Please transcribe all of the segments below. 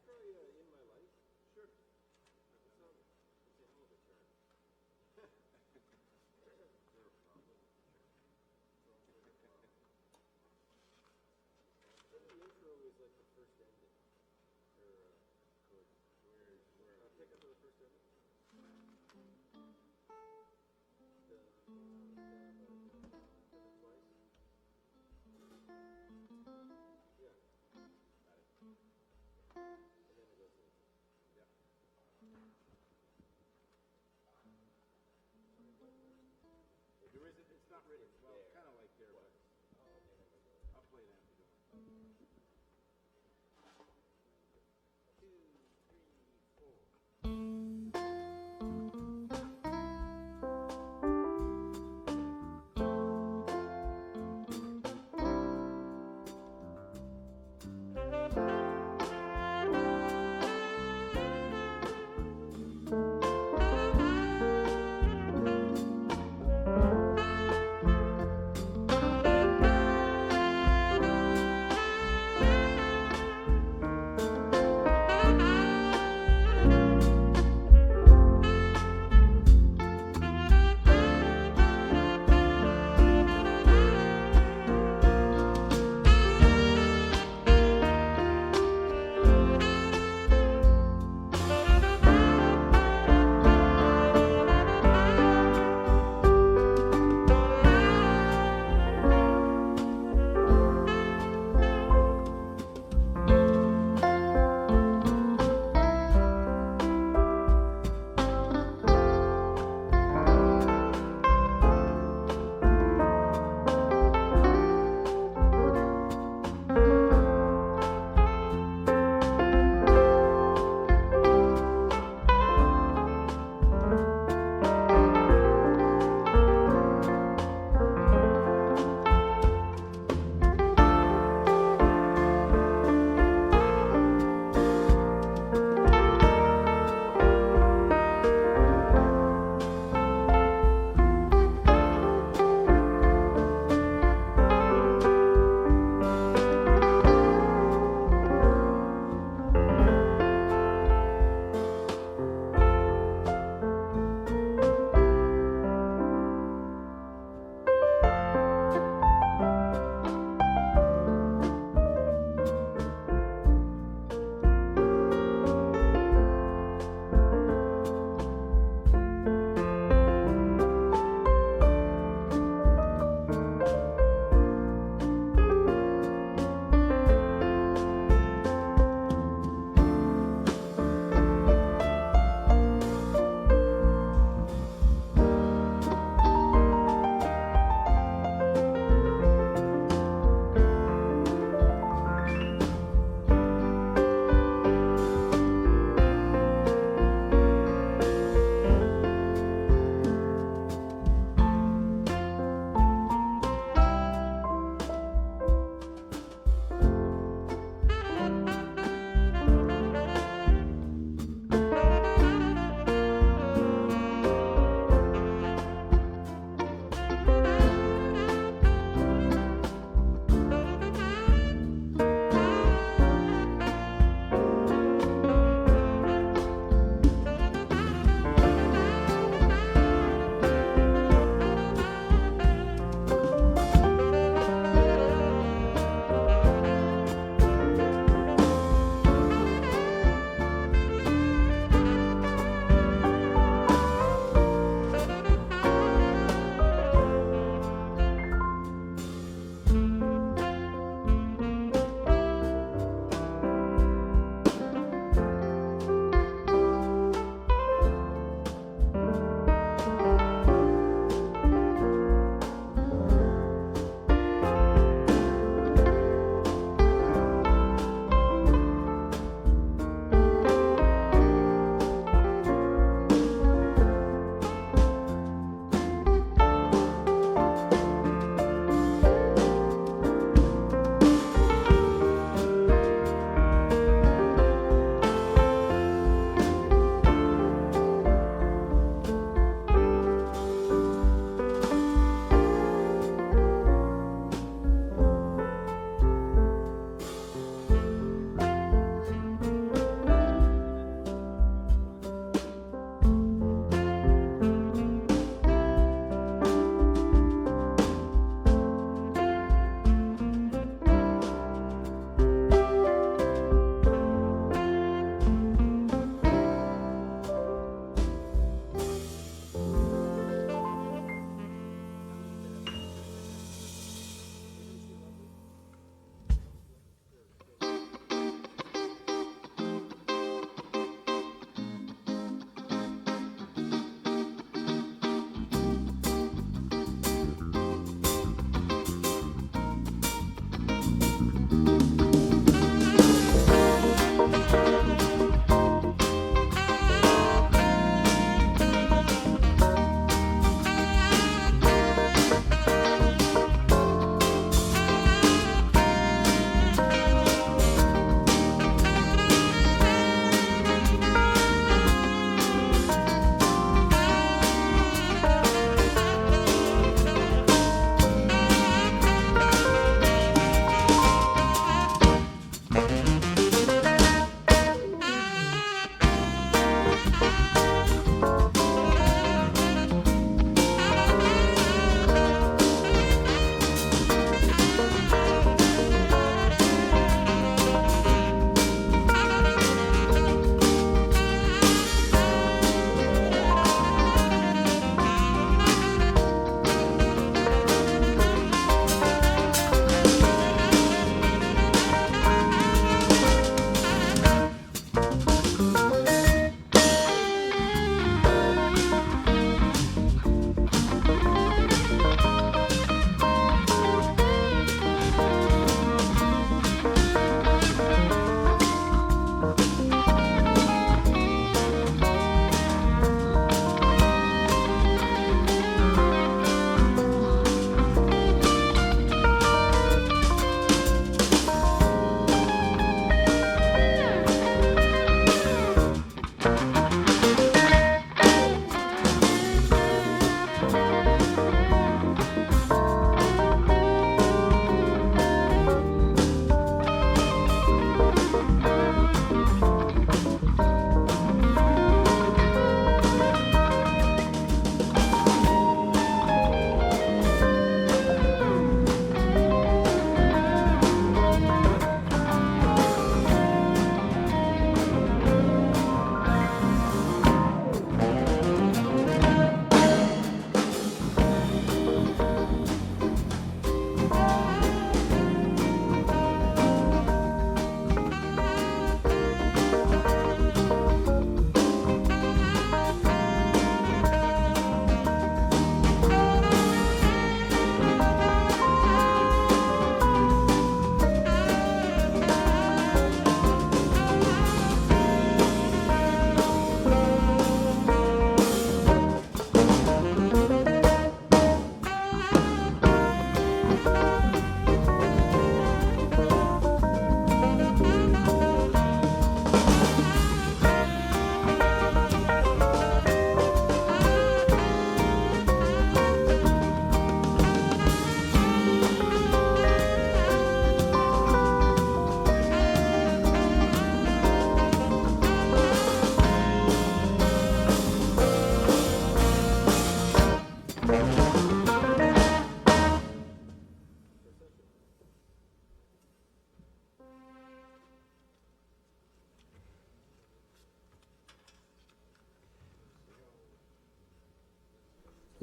intro in my life? Sure. It's a hell of a turn. Is there a problem? The intro is like the first ending. Or, where pick up to the first ending. The twice. Yeah. Got it. And then it goes in. Yeah. There isn't, it's not written. Well, There. kind of like there, but Oh, okay. I'll play that if you don't. 2, 3, 4.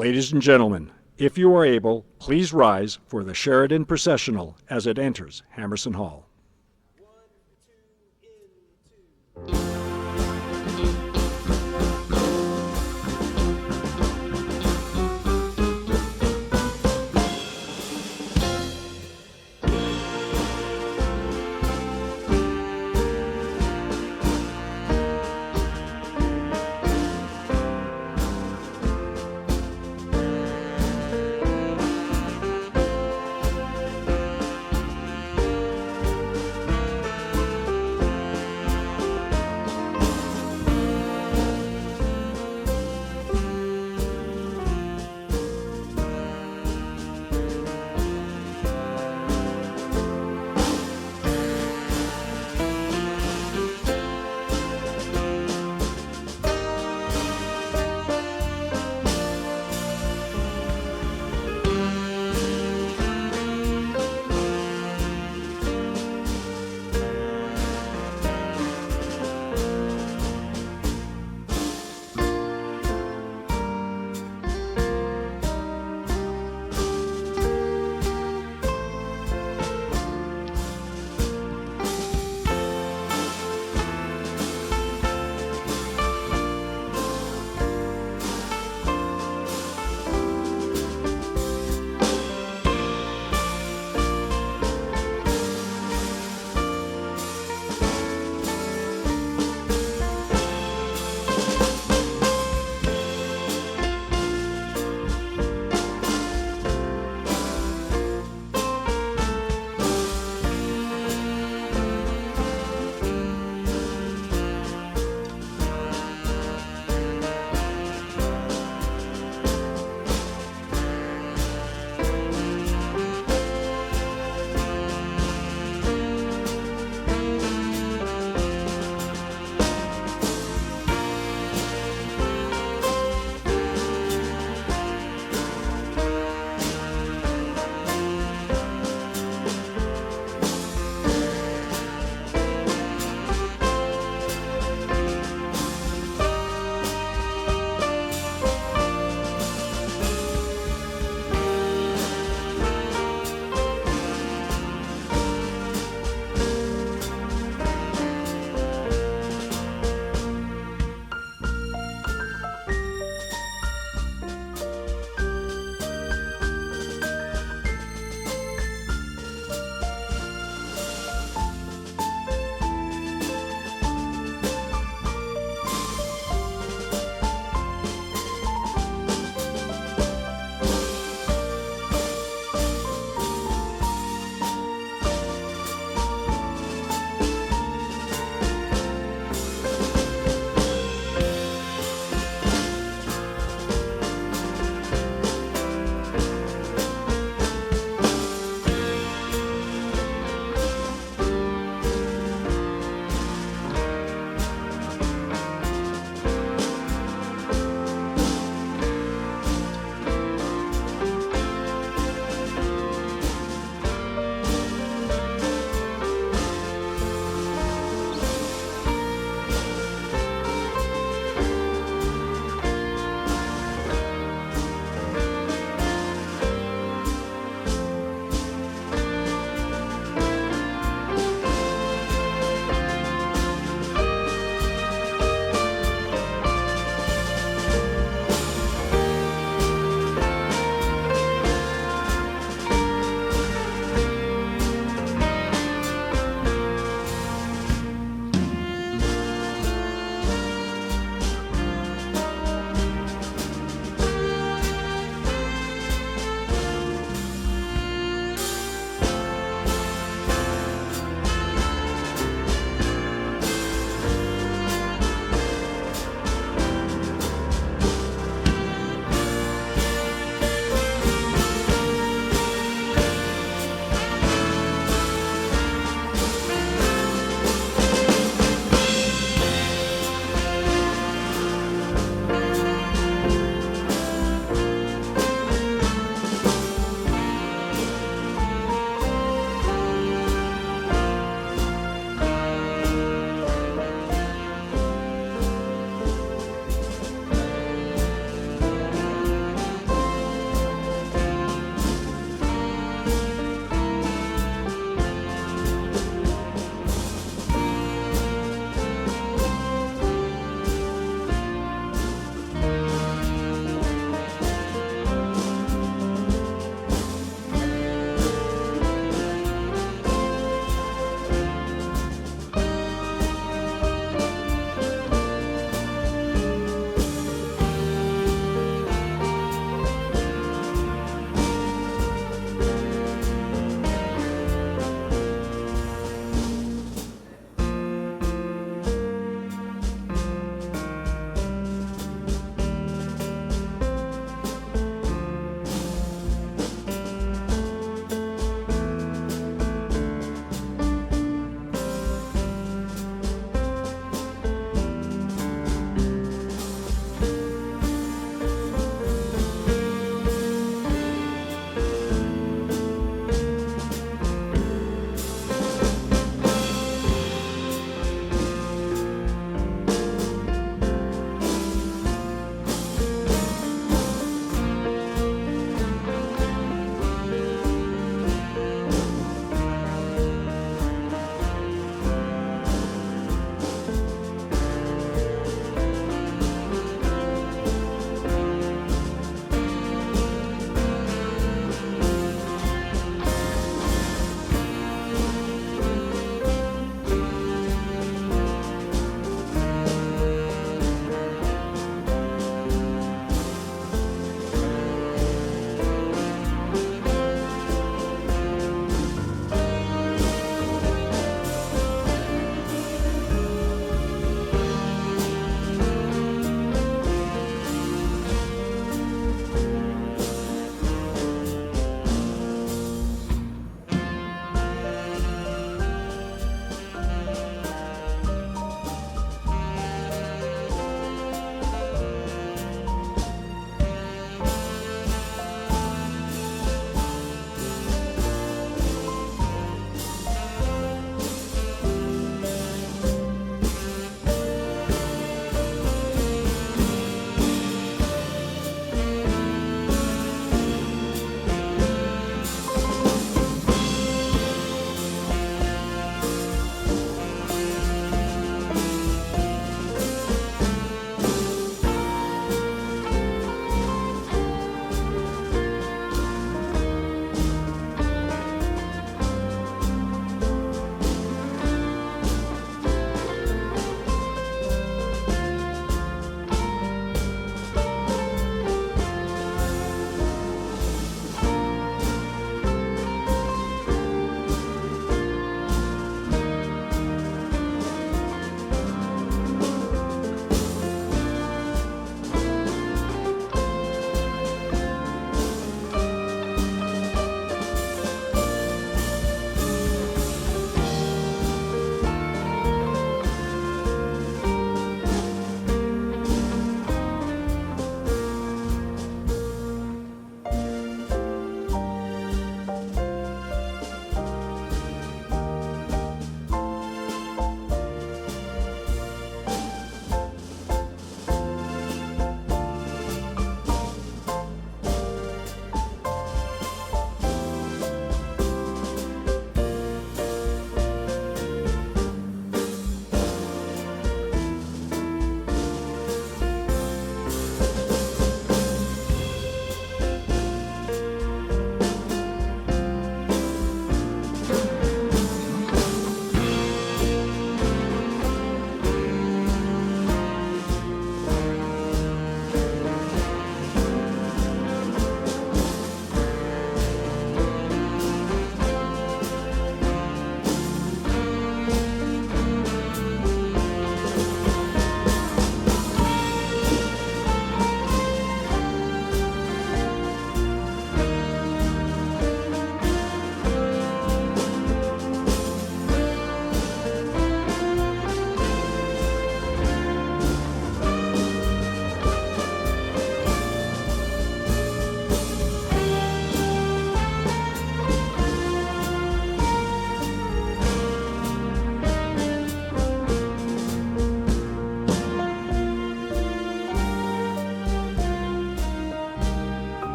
Ladies and gentlemen, if you are able, please rise for the Sheridan Processional as it enters Hammerson Hall.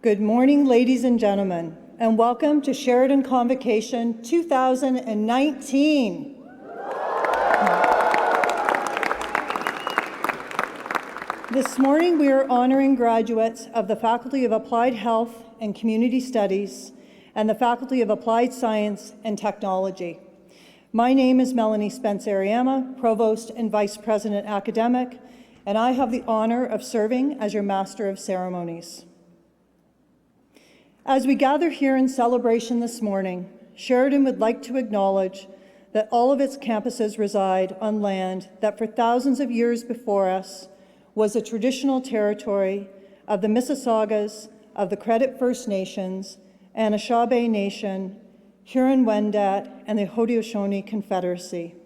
Good morning, ladies and gentlemen, and welcome to Sheridan Convocation 2019. This morning, we are honoring graduates of the Faculty of Applied Health and Community Studies and the Faculty of Applied Science and Technology. My name is Melanie Spence-Ariama, Provost and Vice President Academic, and I have the honor of serving as your Master of Ceremonies. As we gather here in celebration this morning, Sheridan would like to acknowledge that all of its campuses reside on land that for thousands of years before us was a traditional territory of the Mississaugas, of the Credit First Nations, Anishinaabe Nation, Huron-Wendat, and the Haudenosaunee Confederacy.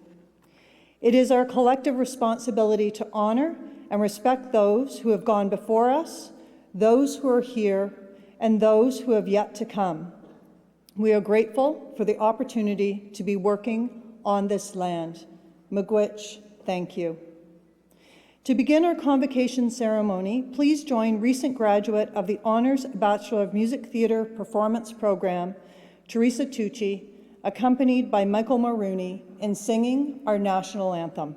It is our collective responsibility to honor and respect those who have gone before us, those who are here, and those who have yet to come. We are grateful for the opportunity to be working on this land. Miigwech, thank you. To begin our convocation ceremony, please join recent graduate of the Honors Bachelor of Music Theatre Performance Program, Teresa Tucci, accompanied by Michael Mulrooney, in singing our national anthem.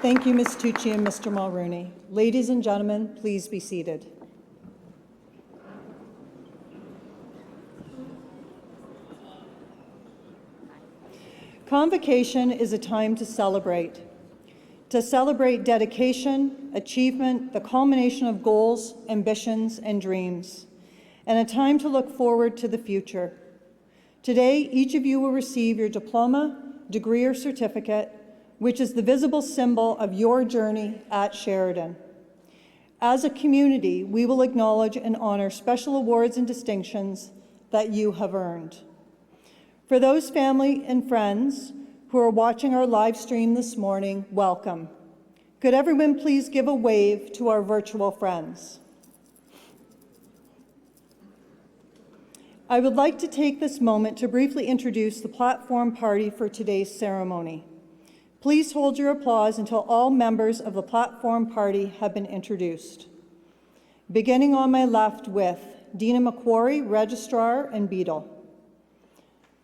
Thank you, Ms. Tucci and Mr. Mulrooney. Ladies and gentlemen, please be seated. Convocation is a time to celebrate dedication, achievement, the culmination of goals, ambitions, and dreams, and a time to look forward to the future. Today, each of you will receive your diploma, degree, or certificate, which is the visible symbol of your journey at Sheridan. As a community, we will acknowledge and honor special awards and distinctions that you have earned. For those family and friends who are watching our live stream this morning, welcome. Could everyone please give a wave to our virtual friends? I would like to take this moment to briefly introduce the platform party for today's ceremony. Please hold your applause until all members of the platform party have been introduced. Beginning on my left with Dina McQuarrie, Registrar and Beadle.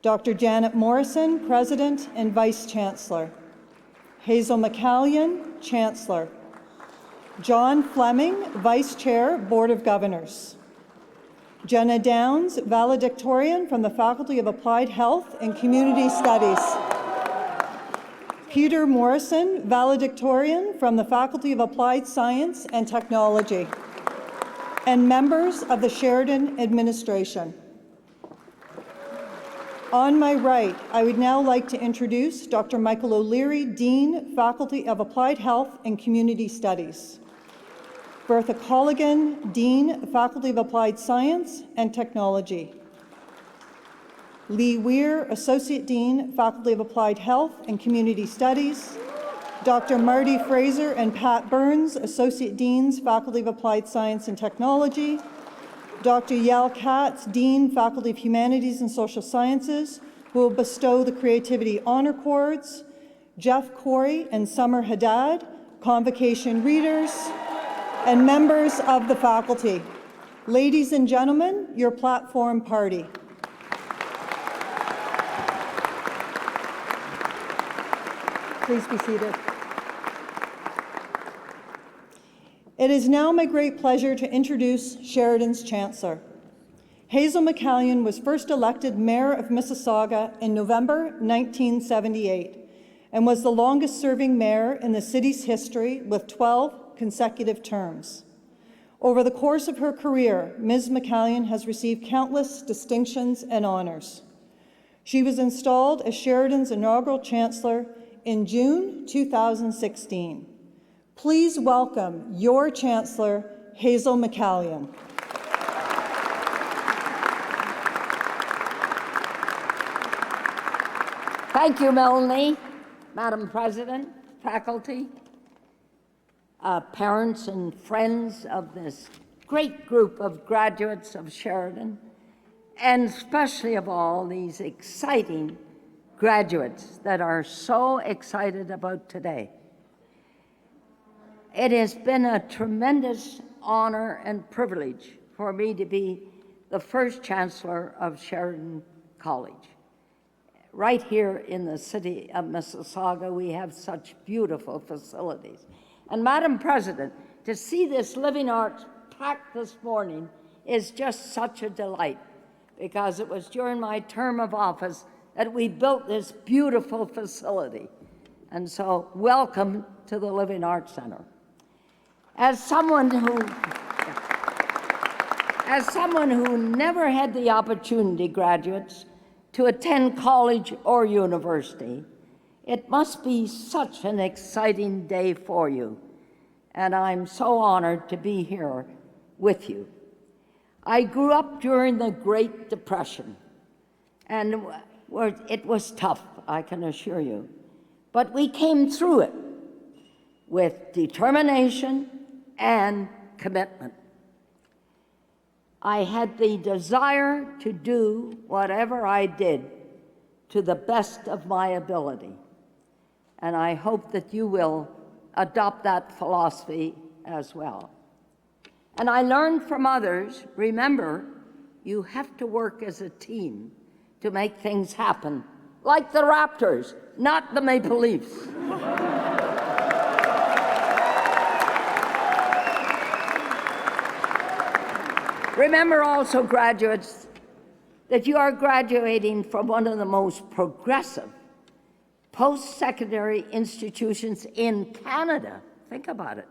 Dr. Janet Morrison, President and Vice Chancellor. Hazel McCallion, Chancellor. John Fleming, Vice Chair, Board of Governors. Jenna Downs, Valedictorian from the Faculty of Applied Health and Community Studies. Peter Morrison, Valedictorian from the Faculty of Applied Science and Technology, and members of the Sheridan Administration. On my right, I would now like to introduce Dr. Michael O'Leary, Dean, Faculty of Applied Health and Community Studies. Bertha Colligan, Dean, Faculty of Applied Science and Technology. Lee Weir, Associate Dean, Faculty of Applied Health and Community Studies. Dr. Marty Fraser and Pat Burns, Associate Deans, Faculty of Applied Science and Technology. Dr. Yael Katz, Dean, Faculty of Humanities and Social Sciences, who will bestow the Creativity Honor Cords. Jeff Corey and Summer Haddad, Convocation Readers, and members of the faculty. Ladies and gentlemen, your platform party. Please be seated. It is now my great pleasure to introduce Sheridan's Chancellor. Hazel McCallion was first elected Mayor of Mississauga in November 1978 and was the longest-serving mayor in the city's history with 12 consecutive terms. Over the course of her career, Ms. McCallion has received countless distinctions and honors. She was installed as Sheridan's inaugural Chancellor in June 2016. Please welcome your Chancellor, Hazel McCallion. Thank you, Melanie. Madam President, faculty, parents and friends of this great group of graduates of Sheridan, and especially of all these exciting graduates that are so excited about today. It has been a tremendous honor and privilege for me to be the first Chancellor of Sheridan College. Right here in the city of Mississauga, we have such beautiful facilities. And Madam President, to see this Living Arts packed this morning is just such a delight, because it was during my term of office that we built this beautiful facility. And so welcome to the Living Arts Center. As someone who never had the opportunity, graduates, to attend college or university, it must be such an exciting day for you, and I'm so honored to be here with you. I grew up during the Great Depression, and it was tough, I can assure you, but we came through it with determination and commitment. I had the desire to do whatever I did to the best of my ability, and I hope that you will adopt that philosophy as well. And I learned from others, remember, you have to work as a team to make things happen, like the Raptors, not the Maple Leafs. Remember also, graduates, that you are graduating from one of the most progressive post-secondary institutions in Canada. Think about it.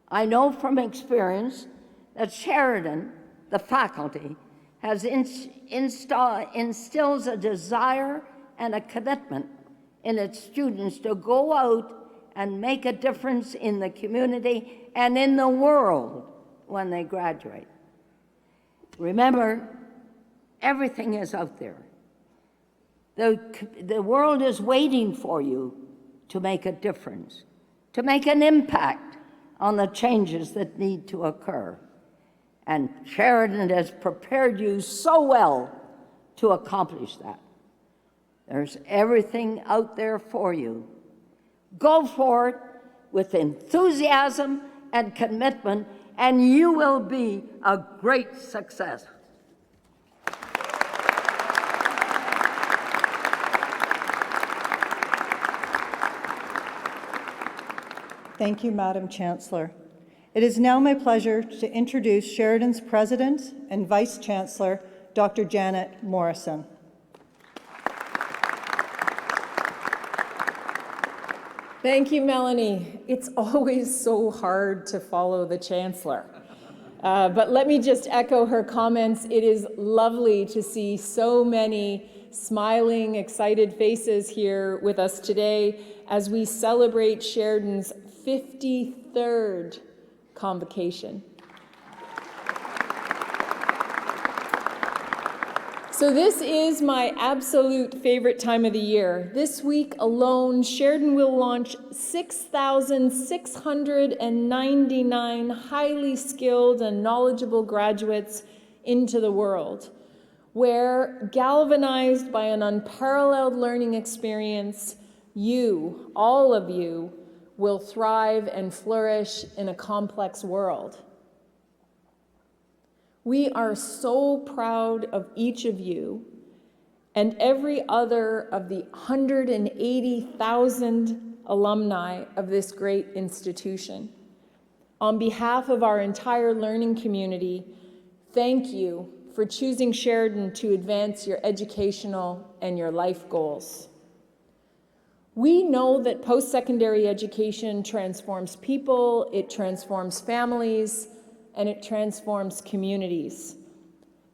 I know from experience that Sheridan, the faculty, has instills a desire and a commitment in its students to go out and make a difference in the community and in the world when they graduate. Remember, everything is out there. The world is waiting for you to make a difference, to make an impact on the changes that need to occur. And Sheridan has prepared you so well to accomplish that. There's everything out there for you. Go for it with enthusiasm and commitment, and you will be a great success. Thank you, Madam Chancellor. It is now my pleasure to introduce Sheridan's President and Vice Chancellor, Dr. Janet Morrison. Thank you, Melanie. It's always so hard to follow the Chancellor. But let me just echo her comments. It is lovely to see so many smiling, excited faces here with us today as we celebrate Sheridan's 53rd convocation. So this is my absolute favorite time of the year. This week alone, Sheridan will launch 6,699 highly skilled and knowledgeable graduates into the world, where, galvanized by an unparalleled learning experience, you, all of you, will thrive and flourish in a complex world. We are so proud of each of you and every other of the 180,000 alumni of this great institution. On behalf of our entire learning community, thank you for choosing Sheridan to advance your educational and your life goals. We know that post-secondary education transforms people, it transforms families, and it transforms communities.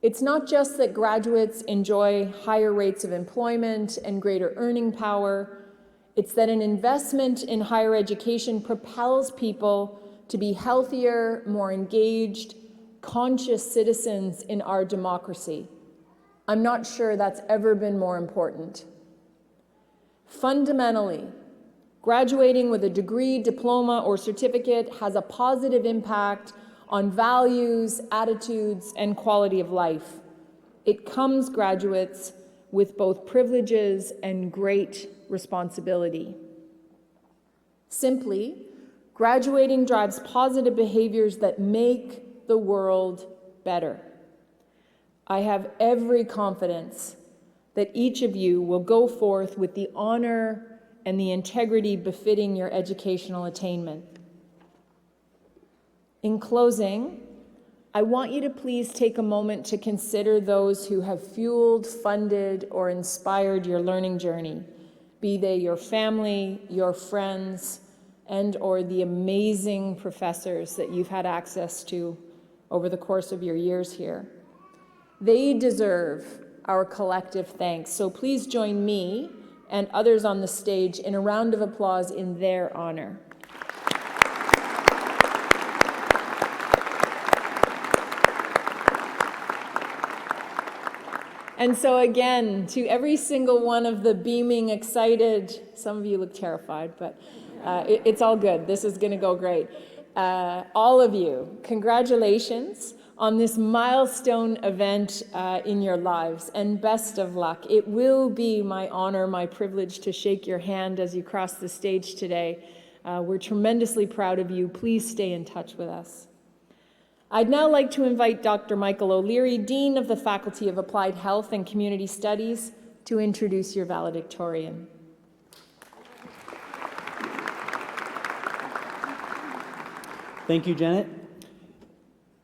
It's not just that graduates enjoy higher rates of employment and greater earning power, it's that an investment in higher education propels people to be healthier, more engaged, conscious citizens in our democracy. I'm not sure that's ever been more important. Fundamentally, graduating with a degree, diploma, or certificate has a positive impact on values, attitudes, and quality of life. It comes, graduates, with both privileges and great responsibility. Simply, graduating drives positive behaviors that make the world better. I have every confidence that each of you will go forth with the honor and the integrity befitting your educational attainment. In closing, I want you to please take a moment to consider those who have fueled, funded, or inspired your learning journey, be they your family, your friends, and/or the amazing professors that you've had access to over the course of your years here. They deserve our collective thanks, so please join me and others on the stage in a round of applause in their honor. And so again, to every single one of the beaming, excited, some of you look terrified, but it's all good. This is gonna go great. All of you, congratulations on this milestone event in your lives, and best of luck. It will be my honor, my privilege to shake your hand as you cross the stage today. We're tremendously proud of you. Please stay in touch with us. I'd now like to invite Dr. Michael O'Leary, Dean of the Faculty of Applied Health and Community Studies, to introduce your valedictorian. Thank you, Janet.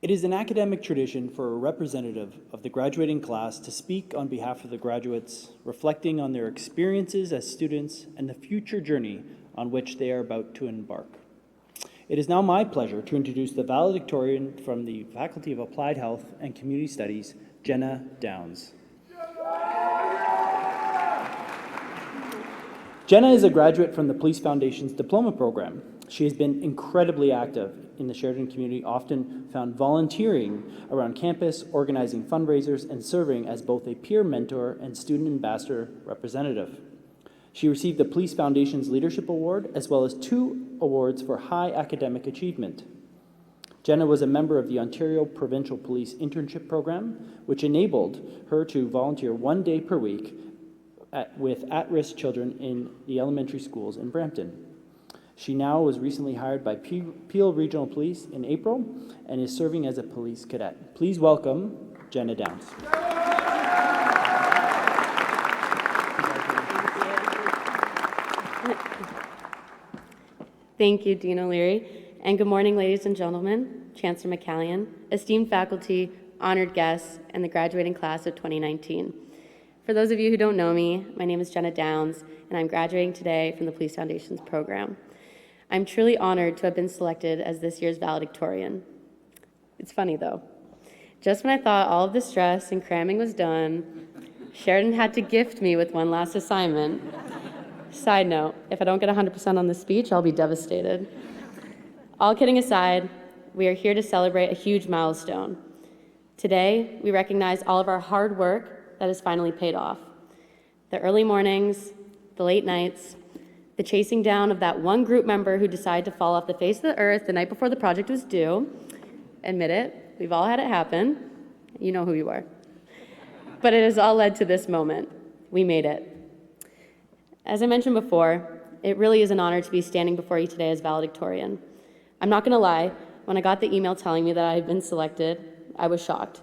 It is an academic tradition for a representative of the graduating class to speak on behalf of the graduates, reflecting on their experiences as students and the future journey on which they are about to embark. It is now my pleasure to introduce the valedictorian from the Faculty of Applied Health and Community Studies, Jenna Downs. Jenna is a graduate from the Police Foundation's diploma program. She has been incredibly active in the Sheridan community, often found volunteering around campus, organizing fundraisers, and serving as both a peer mentor and student ambassador representative. She received the Police Foundation's Leadership Award, as well as 2 awards for high academic achievement. Jenna was a member of the Ontario Provincial Police Internship Program, which enabled her to volunteer 1 day per week with at-risk children in the elementary schools in Brampton. She now was recently hired by Peel Regional Police in April and is serving as a police cadet. Please welcome Jenna Downs. Thank you, Dean O'Leary, and good morning, ladies and gentlemen, Chancellor McCallion, esteemed faculty, honored guests, and the graduating class of 2019. For those of you who don't know me, my name is Jenna Downs, and I'm graduating today from the Police Foundation's program. I'm truly honored to have been selected as this year's valedictorian. It's funny, though. Just when I thought all of the stress and cramming was done, Sheridan had to gift me with one last assignment. Side note, if I don't get 100% on this speech, I'll be devastated. All kidding aside, we are here to celebrate a huge milestone. Today, we recognize all of our hard work that has finally paid off. The early mornings, the late nights, the chasing down of that one group member who decided to fall off the face of the earth the night before the project was due. Admit it, we've all had it happen. You know who you are. But it has all led to this moment. We made it. As I mentioned before, it really is an honor to be standing before you today as valedictorian. I'm not gonna lie, when I got the email telling me that I had been selected, I was shocked.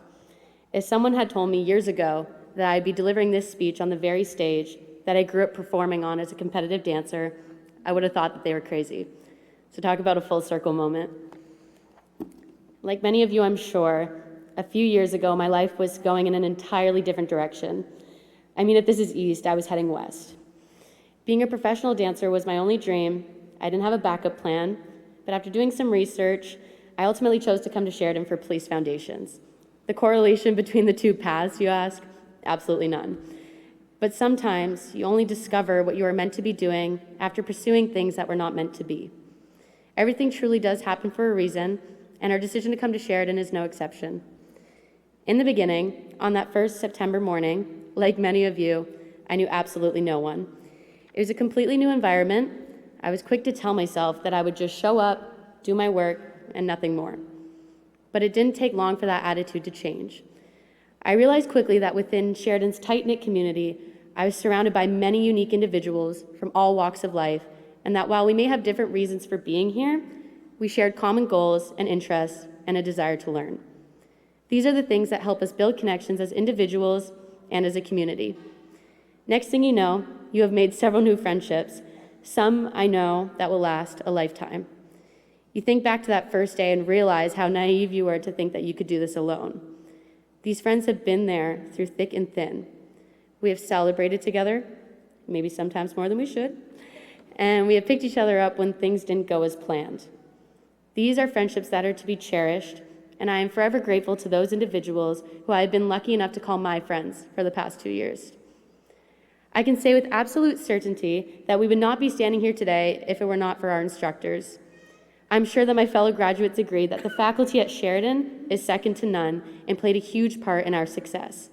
If someone had told me years ago that I'd be delivering this speech on the very stage that I grew up performing on as a competitive dancer, I would have thought that they were crazy. So talk about a full circle moment. Like many of you, I'm sure, a few years ago, my life was going in an entirely different direction. I mean, if this is east, I was heading west. Being a professional dancer was my only dream. I didn't have a backup plan, but after doing some research, I ultimately chose to come to Sheridan for Police Foundations. The correlation between the two paths, you ask? Absolutely none. But sometimes you only discover what you are meant to be doing after pursuing things that were not meant to be. Everything truly does happen for a reason, and our decision to come to Sheridan is no exception. In the beginning, on that first September morning, like many of you, I knew absolutely no one. It was a completely new environment. I was quick to tell myself that I would just show up, do my work, and nothing more. But it didn't take long for that attitude to change. I realized quickly that within Sheridan's tight-knit community, I was surrounded by many unique individuals from all walks of life, and that while we may have different reasons for being here, we shared common goals and interests and a desire to learn. These are the things that help us build connections as individuals and as a community. Next thing you know, you have made several new friendships, some I know that will last a lifetime. You think back to that first day and realize how naive you were to think that you could do this alone. These friends have been there through thick and thin. We have celebrated together, maybe sometimes more than we should, and we have picked each other up when things didn't go as planned. These are friendships that are to be cherished, and I am forever grateful to those individuals who I have been lucky enough to call my friends for the past 2 years. I can say with absolute certainty that we would not be standing here today if it were not for our instructors. I'm sure that my fellow graduates agree that the faculty at Sheridan is second to none and played a huge part in our success.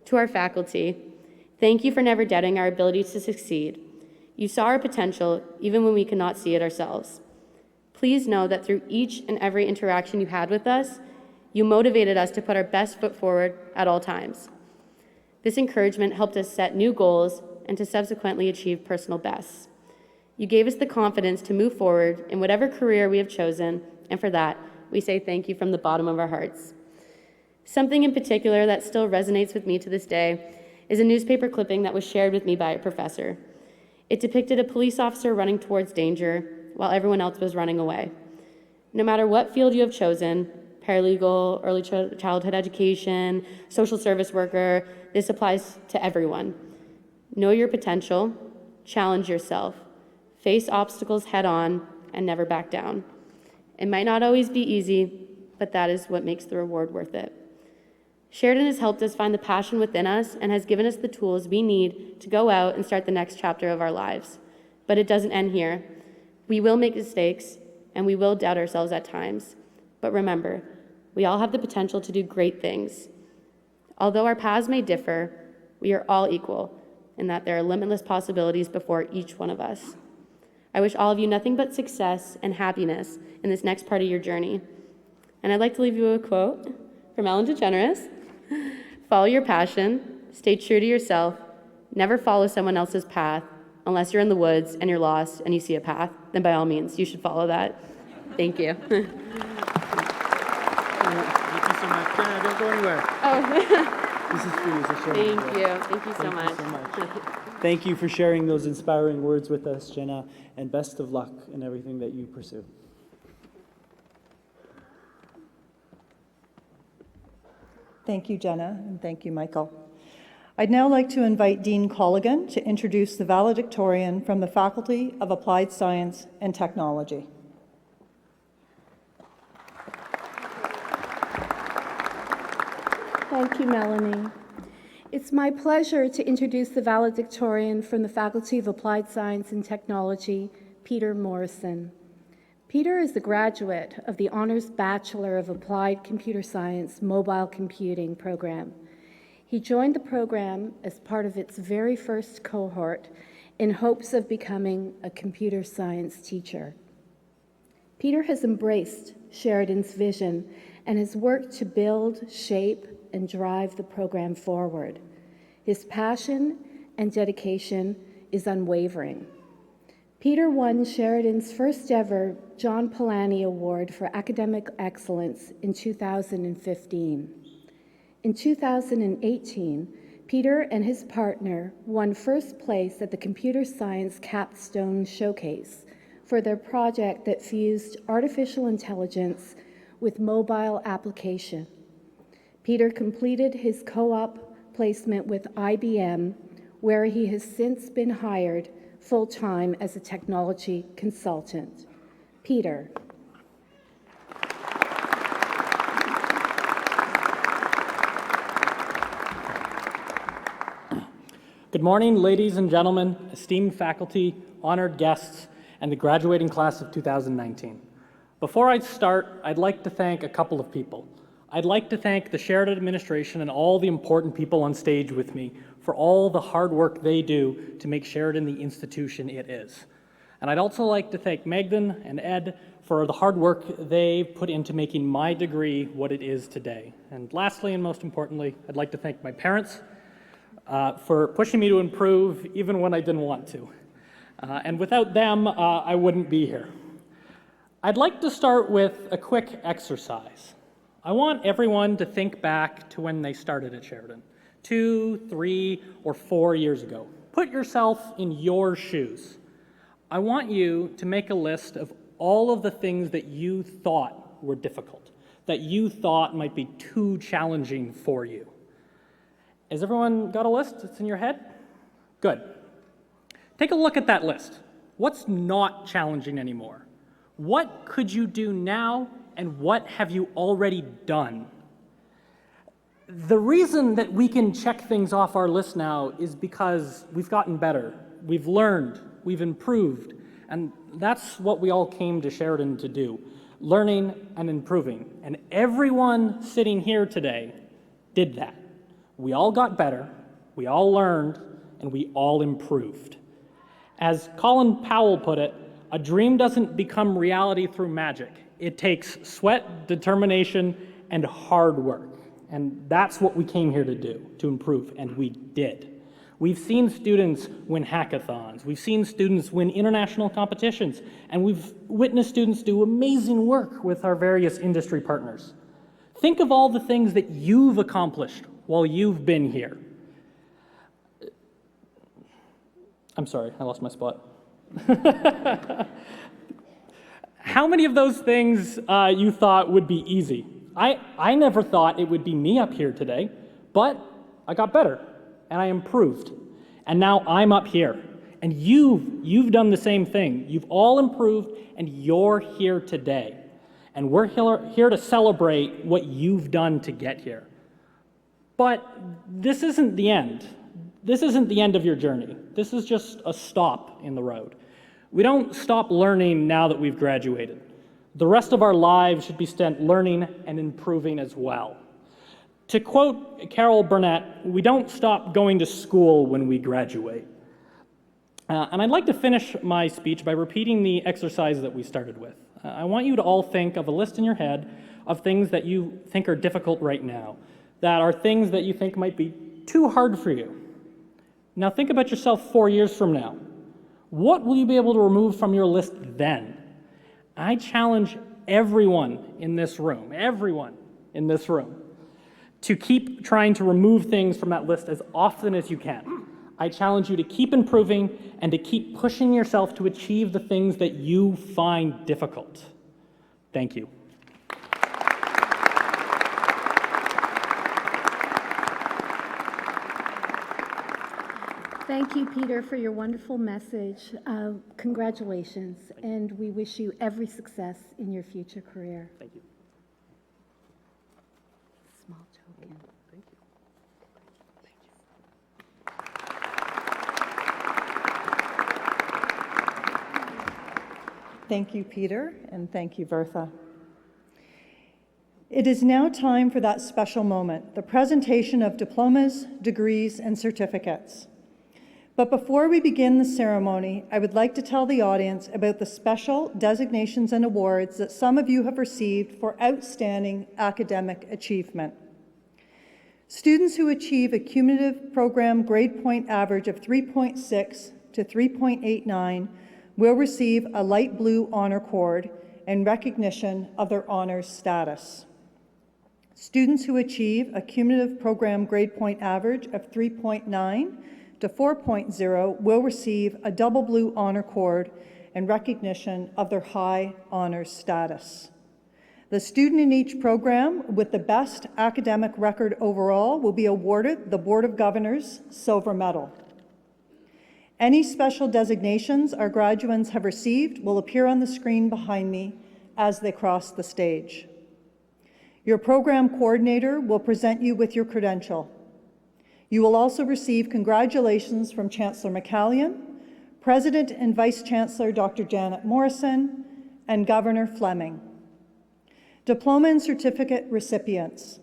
To our faculty, thank you for never doubting our ability to succeed. You saw our potential even when we could not see it ourselves. Please know that through each and every interaction you had with us, you motivated us to put our best foot forward at all times. This encouragement helped us set new goals and to subsequently achieve personal bests. You gave us the confidence to move forward in whatever career we have chosen, and for that, we say thank you from the bottom of our hearts. Something in particular that still resonates with me to this day is a newspaper clipping that was shared with me by a professor. It depicted a police officer running towards danger while everyone else was running away. No matter what field you have chosen, paralegal, early childhood education, social service worker, this applies to everyone. Know your potential, challenge yourself, face obstacles head on, and never back down. It might not always be easy, but that is what makes the reward worth it. Sheridan has helped us find the passion within us and has given us the tools we need to go out and start the next chapter of our lives. But it doesn't end here. We will make mistakes, and we will doubt ourselves at times. But remember, we all have the potential to do great things. Although our paths may differ, we are all equal in that there are limitless possibilities before each one of us. I wish all of you nothing but success and happiness in this next part of your journey. And I'd like to leave you with a quote from Ellen DeGeneres. Follow your passion, stay true to yourself, never follow someone else's path. Unless you're in the woods and you're lost and you see a path, then by all means, you should follow that. Thank you. Thank you so much. Jenna, don't go anywhere. Oh, This is for you. So thank you. Thank you so much. Thank you for sharing those inspiring words with us, Jenna, and best of luck in everything that you pursue. Thank you, Jenna, and thank you, Michael. I'd now like to invite Dean Colligan to introduce the valedictorian from the Faculty of Applied Science and Technology. Thank you, Melanie. It's my pleasure to introduce the valedictorian from the Faculty of Applied Science and Technology, Peter Morrison. Peter is the graduate of the Honors Bachelor of Applied Computer Science Mobile Computing program. He joined the program as part of its very first cohort in hopes of becoming a computer science teacher. Peter has embraced Sheridan's vision and has worked to build, shape, and drive the program forward. His passion and dedication is unwavering. Peter won Sheridan's first ever John Polanyi Award for Academic Excellence in 2015. In 2018, Peter and his partner won first place at the Computer Science Capstone Showcase for their project that fused artificial intelligence with mobile application. Peter completed his co-op placement with IBM, where he has since been hired full-time as a technology consultant. Peter. Good morning, ladies and gentlemen, esteemed faculty, honored guests, and the graduating class of 2019. Before I start, I'd like to thank a couple of people. I'd like to thank the Sheridan administration and all the important people on stage with me for all the hard work they do to make Sheridan the institution it is. And I'd also like to thank Magdan and Ed for the hard work they put into making my degree what it is today. And lastly, and most importantly, I'd like to thank my parents for pushing me to improve even when I didn't want to. And without them, I wouldn't be here. I'd like to start with a quick exercise. I want everyone to think back to when they started at Sheridan, 2, 3, or 4 years ago. Put yourself in your shoes. I want you to make a list of all of the things that you thought were difficult, that you thought might be too challenging for you. Has everyone got a list that's in your head? Good. Take a look at that list. What's not challenging anymore? What could you do now, and what have you already done? The reason that we can check things off our list now is because we've gotten better, we've learned, we've improved, and that's what we all came to Sheridan to do, learning and improving. And everyone sitting here today did that. We all got better, we all learned, and we all improved. As Colin Powell put it, a dream doesn't become reality through magic. It takes sweat, determination, and hard work. And that's what we came here to do, to improve, and we did. We've seen students win hackathons, we've seen students win international competitions, and we've witnessed students do amazing work with our various industry partners. Think of all the things that you've accomplished while you've been here. I'm sorry, I lost my spot. How many of those things you thought would be easy? I never thought it would be me up here today, but I got better and I improved. And now I'm up here. And you've done the same thing. You've all improved and you're here today. And we're here to celebrate what you've done to get here. But this isn't the end. This isn't the end of your journey. This is just a stop in the road. We don't stop learning now that we've graduated. The rest of our lives should be spent learning and improving as well. To quote Carol Burnett, we don't stop going to school when we graduate. And I'd like to finish my speech by repeating the exercise that we started with. I want you to all think of a list in your head of things that you think are difficult right now, that are things that you think might be too hard for you. Now think about yourself 4 years from now. What will you be able to remove from your list then? I challenge everyone in this room, to keep trying to remove things from that list as often as you can. I challenge you to keep improving and to keep pushing yourself to achieve the things that you find difficult. Thank you. Thank you, Peter, for your wonderful message. Congratulations, and we wish you every success in your future career. Thank you. Small token. Thank you. Thank you, Peter, and thank you, Bertha. It is now time for that special moment, the presentation of diplomas, degrees, and certificates. But before we begin the ceremony, I would like to tell the audience about the special designations and awards that some of you have received for outstanding academic achievement. Students who achieve a cumulative program grade point average of 3.6 to 3.89 will receive a light blue honor cord in recognition of their honors status. Students who achieve a cumulative program grade point average of 3.9 to 4.0 will receive a double blue honor cord in recognition of their high honors status. The student in each program with the best academic record overall will be awarded the Board of Governors Silver Medal. Any special designations our graduates have received will appear on the screen behind me as they cross the stage. Your program coordinator will present you with your credential. You will also receive congratulations from Chancellor McCallion, President and Vice Chancellor Dr. Janet Morrison, and Governor Fleming. Diploma and certificate recipients.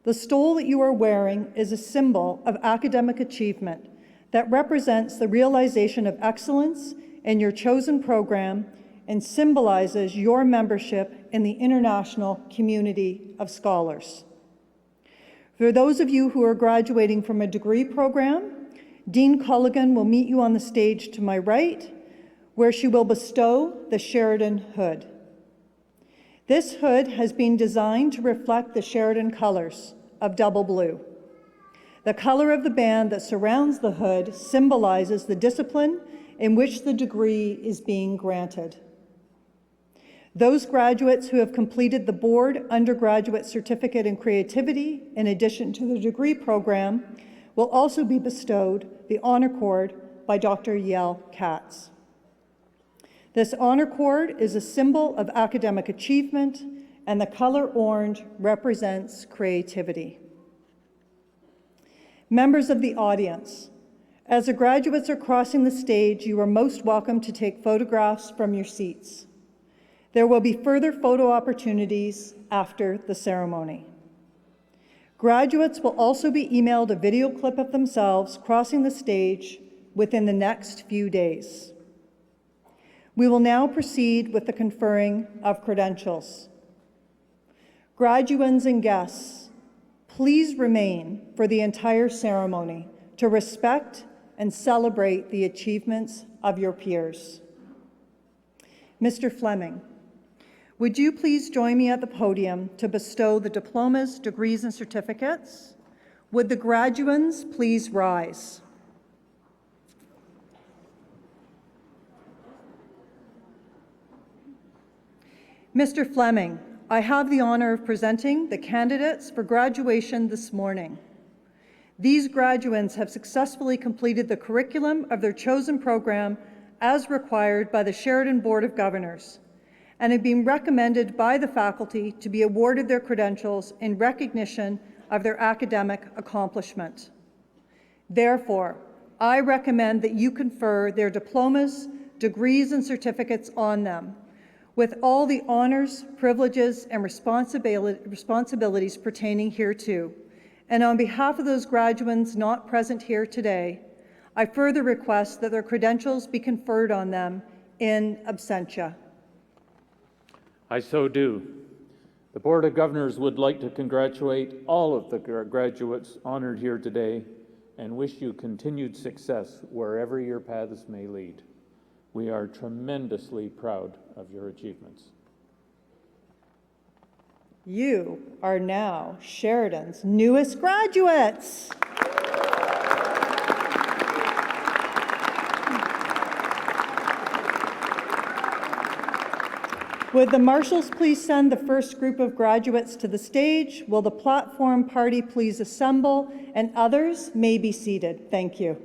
The stole that you are wearing is a symbol of academic achievement that represents the realization of excellence in your chosen program and symbolizes your membership in the international community of scholars. For those of you who are graduating from a degree program, Dean Culligan will meet you on the stage to my right, where she will bestow the Sheridan Hood. This hood has been designed to reflect the Sheridan colors of double blue. The color of the band that surrounds the hood symbolizes the discipline in which the degree is being granted. Those graduates who have completed the board undergraduate certificate in creativity, in addition to the degree program, will also be bestowed the honor cord by Dr. Yael Katz. This honor cord is a symbol of academic achievement, and the color orange represents creativity. Members of the audience, as the graduates are crossing the stage, you are most welcome to take photographs from your seats. There will be further photo opportunities after the ceremony. Graduates will also be emailed a video clip of themselves crossing the stage within the next few days. We will now proceed with the conferring of credentials. Graduands and guests, please remain for the entire ceremony to respect and celebrate the achievements of your peers. Mr. Fleming, would you please join me at the podium to bestow the diplomas, degrees, and certificates? Would the graduands please rise? Mr. Fleming, I have the honor of presenting the candidates for graduation this morning. These graduates have successfully completed the curriculum of their chosen program as required by the Sheridan Board of Governors and have been recommended by the faculty to be awarded their credentials in recognition of their academic accomplishment. Therefore, I recommend that you confer their diplomas, degrees, and certificates on them, with all the honors, privileges, and responsibilities pertaining hereto. And on behalf of those graduates not present here today, I further request that their credentials be conferred on them in absentia. I so do. The Board of Governors would like to congratulate all of the graduates honored here today and wish you continued success wherever your paths may lead. We are tremendously proud of your achievements. You are now Sheridan's newest graduates. Would the marshals please send the first group of graduates to the stage? Will the platform party please assemble? And others may be seated. Thank you.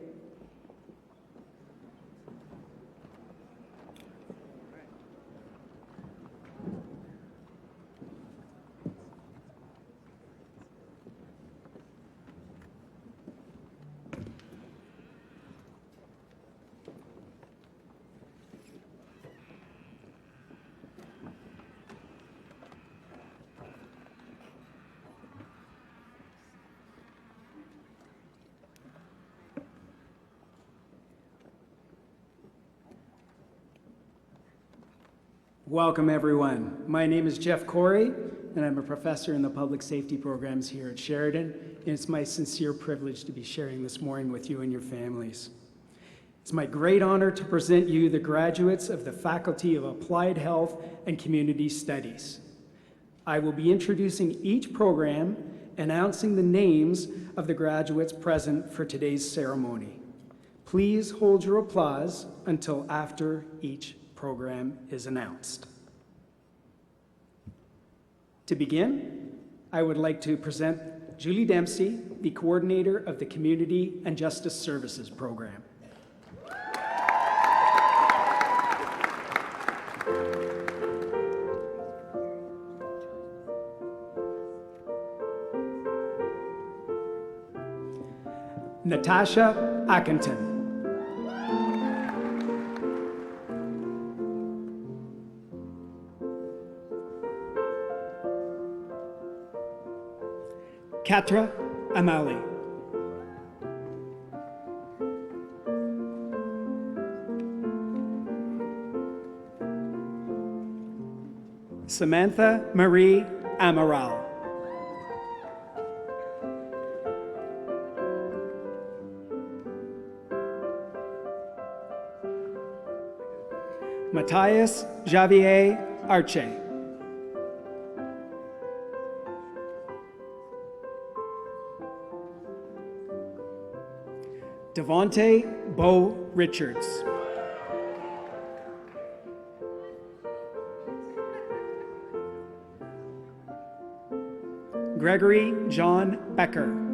Welcome, everyone. My name is Jeff Corey, and I'm a professor in the public safety programs here at Sheridan. And it's my sincere privilege to be sharing this morning with you and your families. It's my great honor to present you the graduates of the Faculty of Applied Health and Community Studies. I will be introducing each program, announcing the names of the graduates present for today's ceremony. Please hold your applause until after each program is announced. To begin, I would like to present Julie Dempsey, the coordinator of the Community and Justice Services program. Natasha Ackenton. Katra Amali. Samantha Marie Amaral. Matthias Javier Arche. Devonte Bo Richards. Gregory John Becker.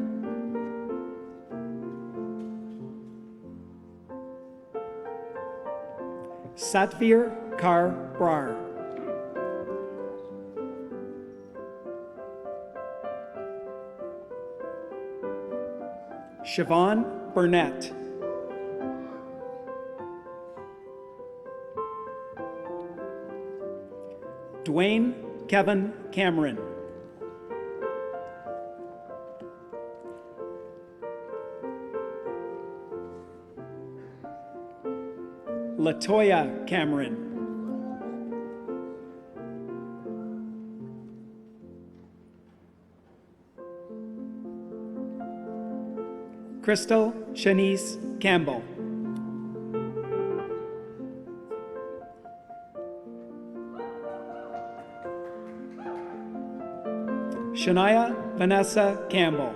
Satvir Kar Brar. Siobhan Burnett. Dwayne Kevin Cameron. Latoya Cameron. Crystal Shanice Campbell. Shania Vanessa Campbell.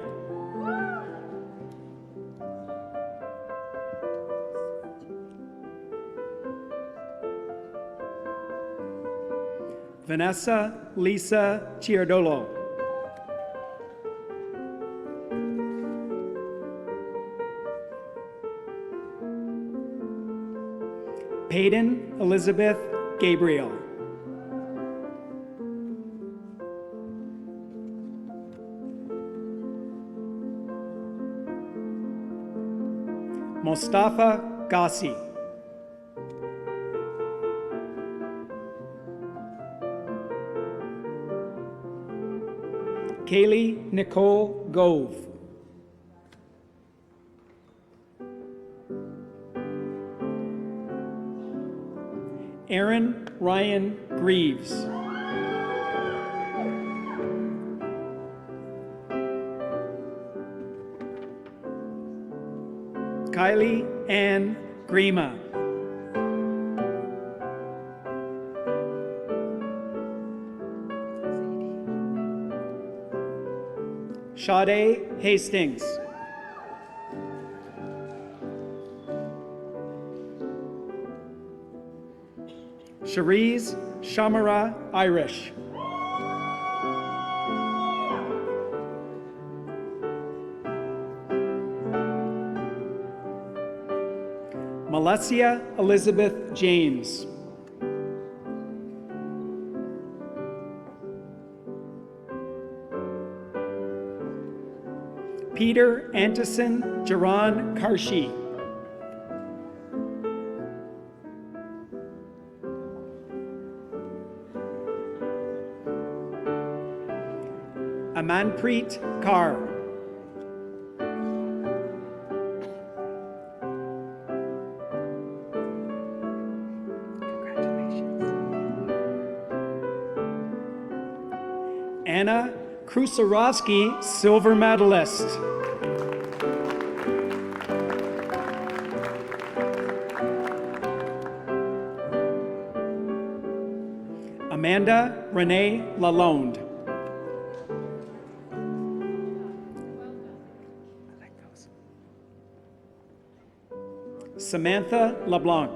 Vanessa Lisa Chiardolo. Peyton Elizabeth Gabriel. Mustafa Gassi. Kaylee Nicole Gove. Aaron Ryan Greaves. Kylie Ann Grima. Sade Hastings. Cherise Shamara Irish. Melessia Elizabeth James. Peter Antison Jaron Karshi. Amanpreet Kaur. Anna Krusarovsky, silver medalist. Amanda Renee Lalonde. Samantha LeBlanc.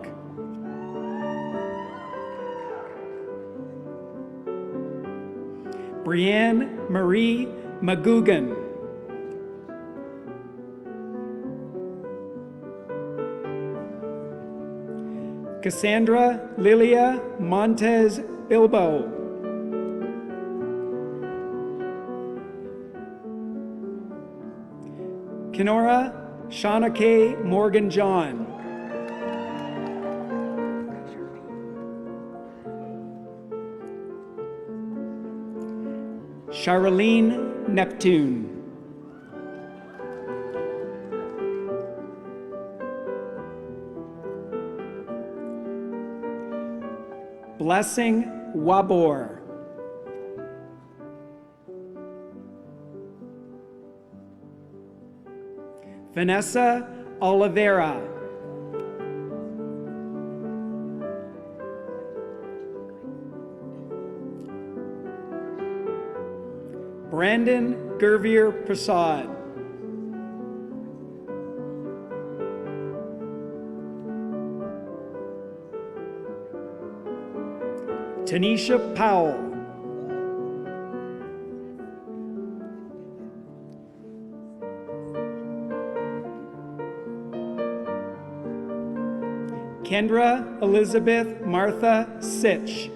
Brianne Marie McGugan. Cassandra Lilia Montez Bilbao. Kenora Shauna K. Morgan John. Charlene Neptune. Blessing Wabor. Vanessa Oliveira. Brandon Gervier Prasad. Tanisha Powell. Kendra Elizabeth Martha Sitch.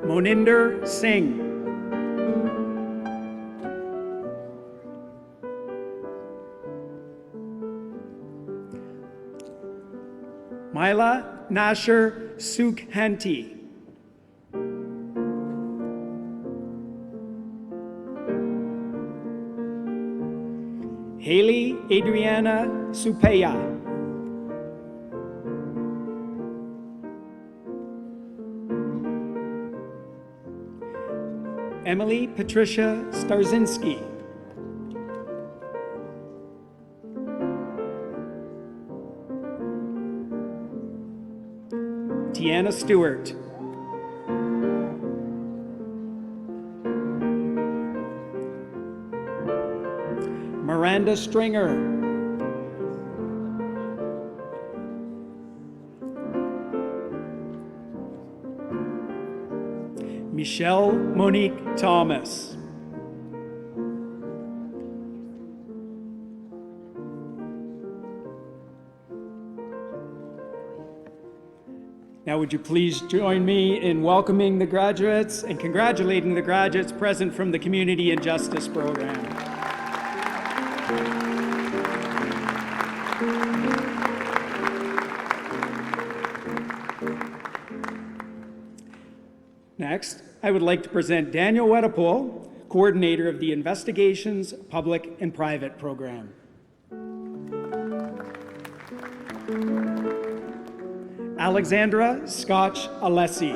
Moninder Singh. Myla Nasher Sukhanti. Haley Adriana Supeya. Emily Patricia Starzinski. Tiana Stewart. Miranda Stringer. Michelle Monique Thomas. Now would you please join me in welcoming the graduates and congratulating the graduates present from the Community and Justice Program. Next, I would like to present Daniel Wettapole, coordinator of the Investigations, Public and Private Program. Alexandra Scotch Alessi.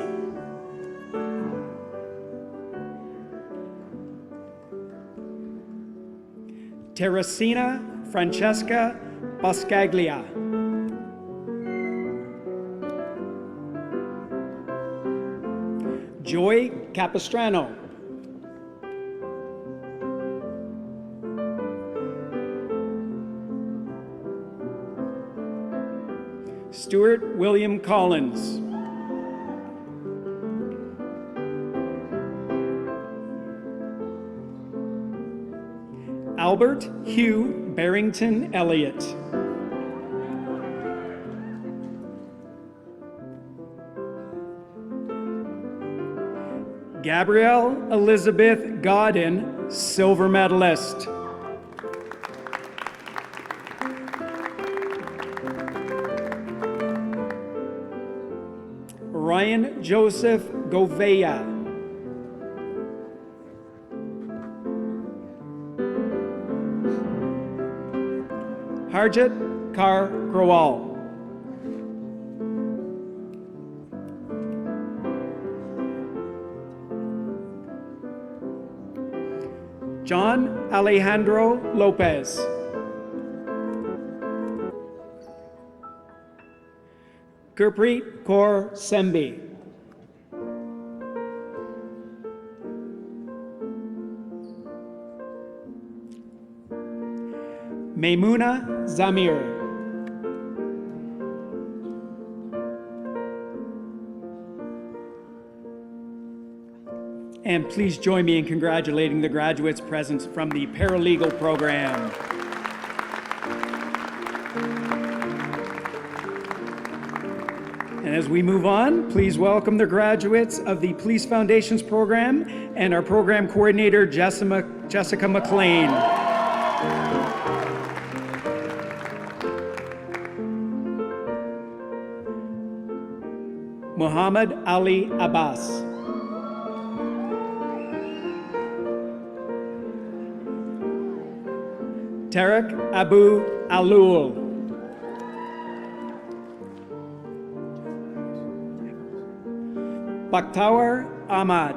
Teresina Francesca Boscaglia. Joy Capistrano. Stuart William Collins. Albert Hugh Barrington Elliott. Gabrielle Elizabeth Godin, silver medalist. Ryan Joseph Govea. Harjit Kaur Grewal. John Alejandro Lopez. Gurpreet Kaur Sembi. Maimuna Zamir. And please join me in congratulating the graduates present from the paralegal program. And as we move on, please welcome the graduates of the Police Foundations program and our program coordinator, Jessica McLean. Muhammad Ali Abbas. Tarek Abu Alul. Bakhtawar Ahmad.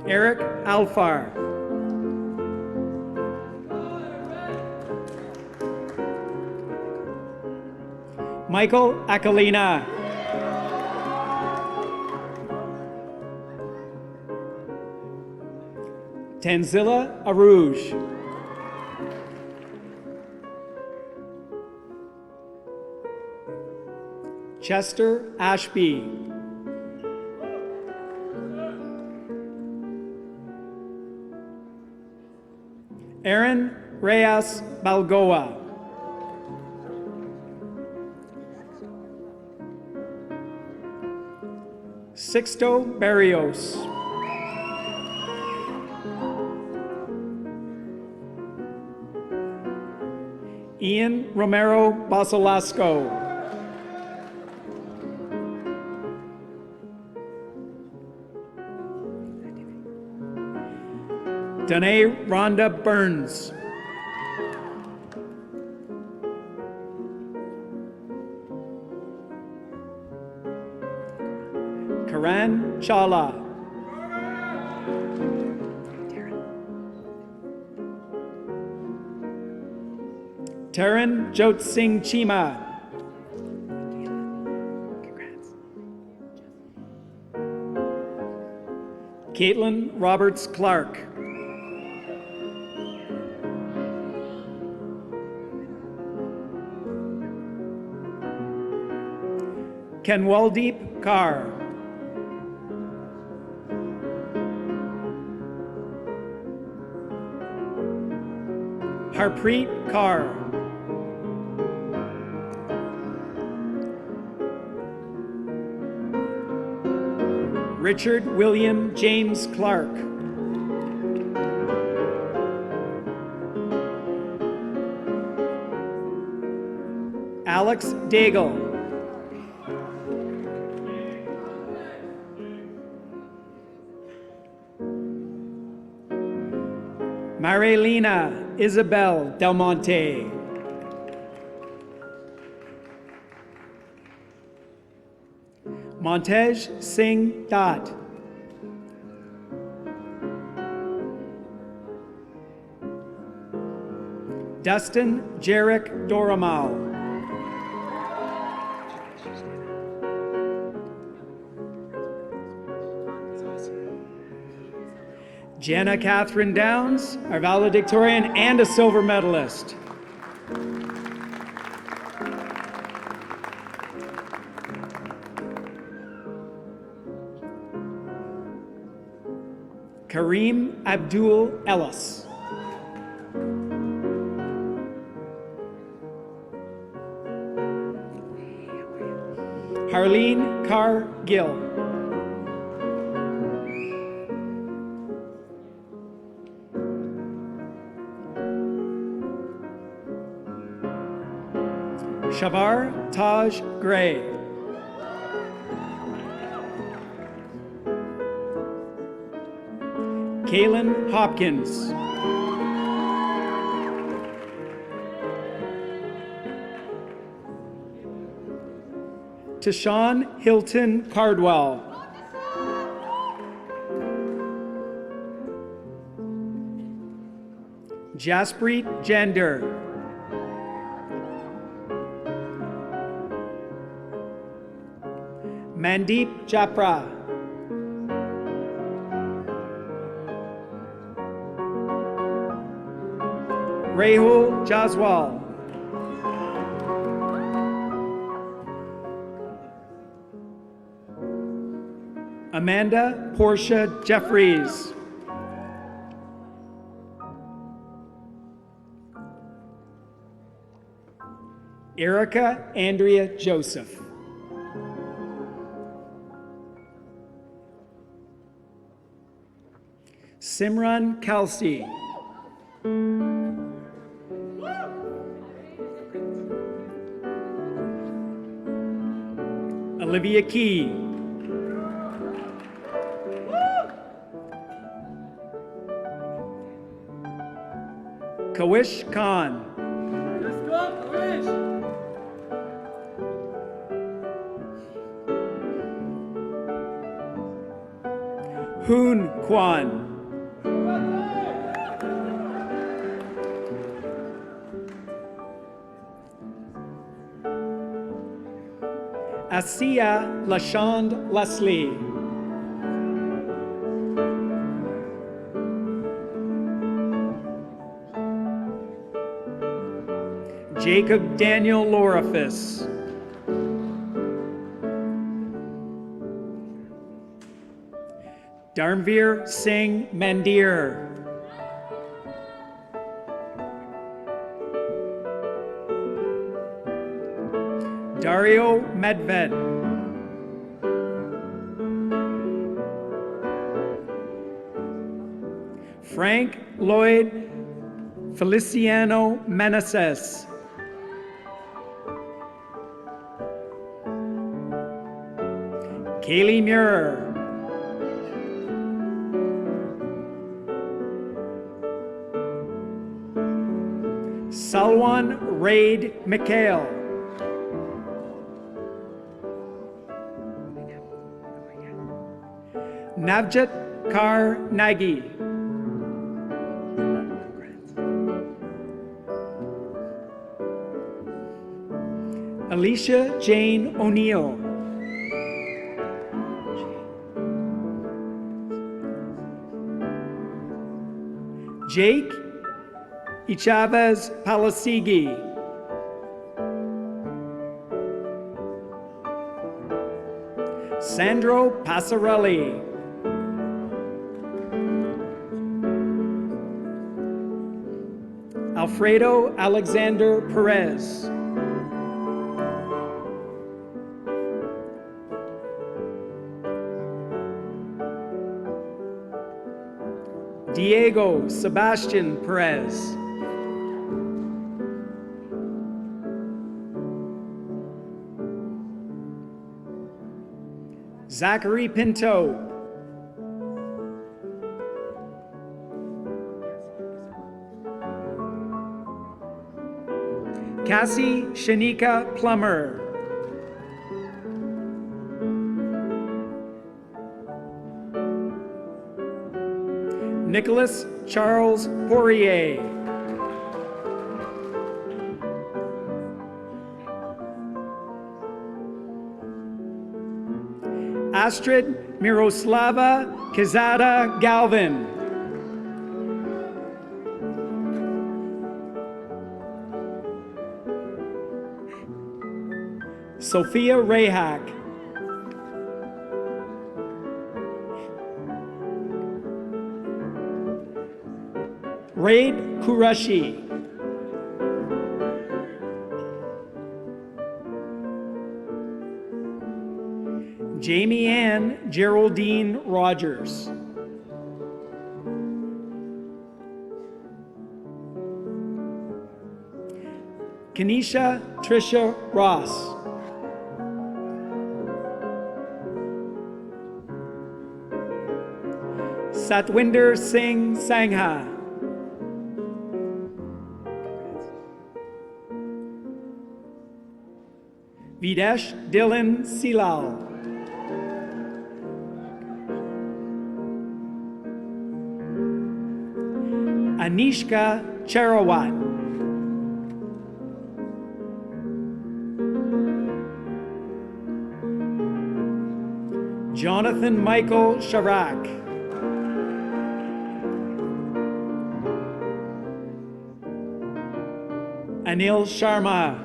Eric Alfar. Michael Akalina. Tanzila Arouge. Chester Ashby. Aaron Reyes Balgoa. Sixto Barrios. Ian Romero Basalasco. Danae Rhonda Burns. Karan Chawla. Taran Jot Singh Chima. Caitlin Roberts Clark. Kenwaldeep Kaur. Harpreet Kaur. Richard William James Clark. Alex Daigle. Marilena Isabel Del Monte. Montej Singh Dutt. Dustin Jarek Doramal. Jenna Catherine Downs, our valedictorian and a silver medalist. Kareem Abdul Ellis. Harleen Carr Gill. Shavar Taj Gray. Kaylin Hopkins. Tashawn Hilton Cardwell. Jaspreet Gender. Mandeep Chapra. Rahul Jaswal. Amanda Portia Jeffries. Erica Andrea Joseph. Simran Kelsey. Olivia Key. Kawish Khan. Hoon Kwan. Asiya Lashond Leslie. Jacob Daniel Lorifus. Dharmveer Singh Mandir. Dario Medved. Frank Lloyd Feliciano Meneses. Kaylee Muir. Salwan Raid Mikhail. Navjot Kar Nagy. Alicia Jane O'Neill. Jake Ichavez Palasigi. Sandro Passarelli. Alfredo Alexander Perez. Diego Sebastian Perez. Zachary Pinto. Cassie Shanika Plummer. Nicholas Charles Poirier. Astrid Miroslava Kazada Galvin. Sophia Rayhack. Raid Qureshi. Jamie Ann Geraldine Rogers. Kanisha Trisha Ross. Satwinder Singh Sangha. Videsh Dylan Silal. Anishka Cherawat. Jonathan Michael Sharak. Anil Sharma.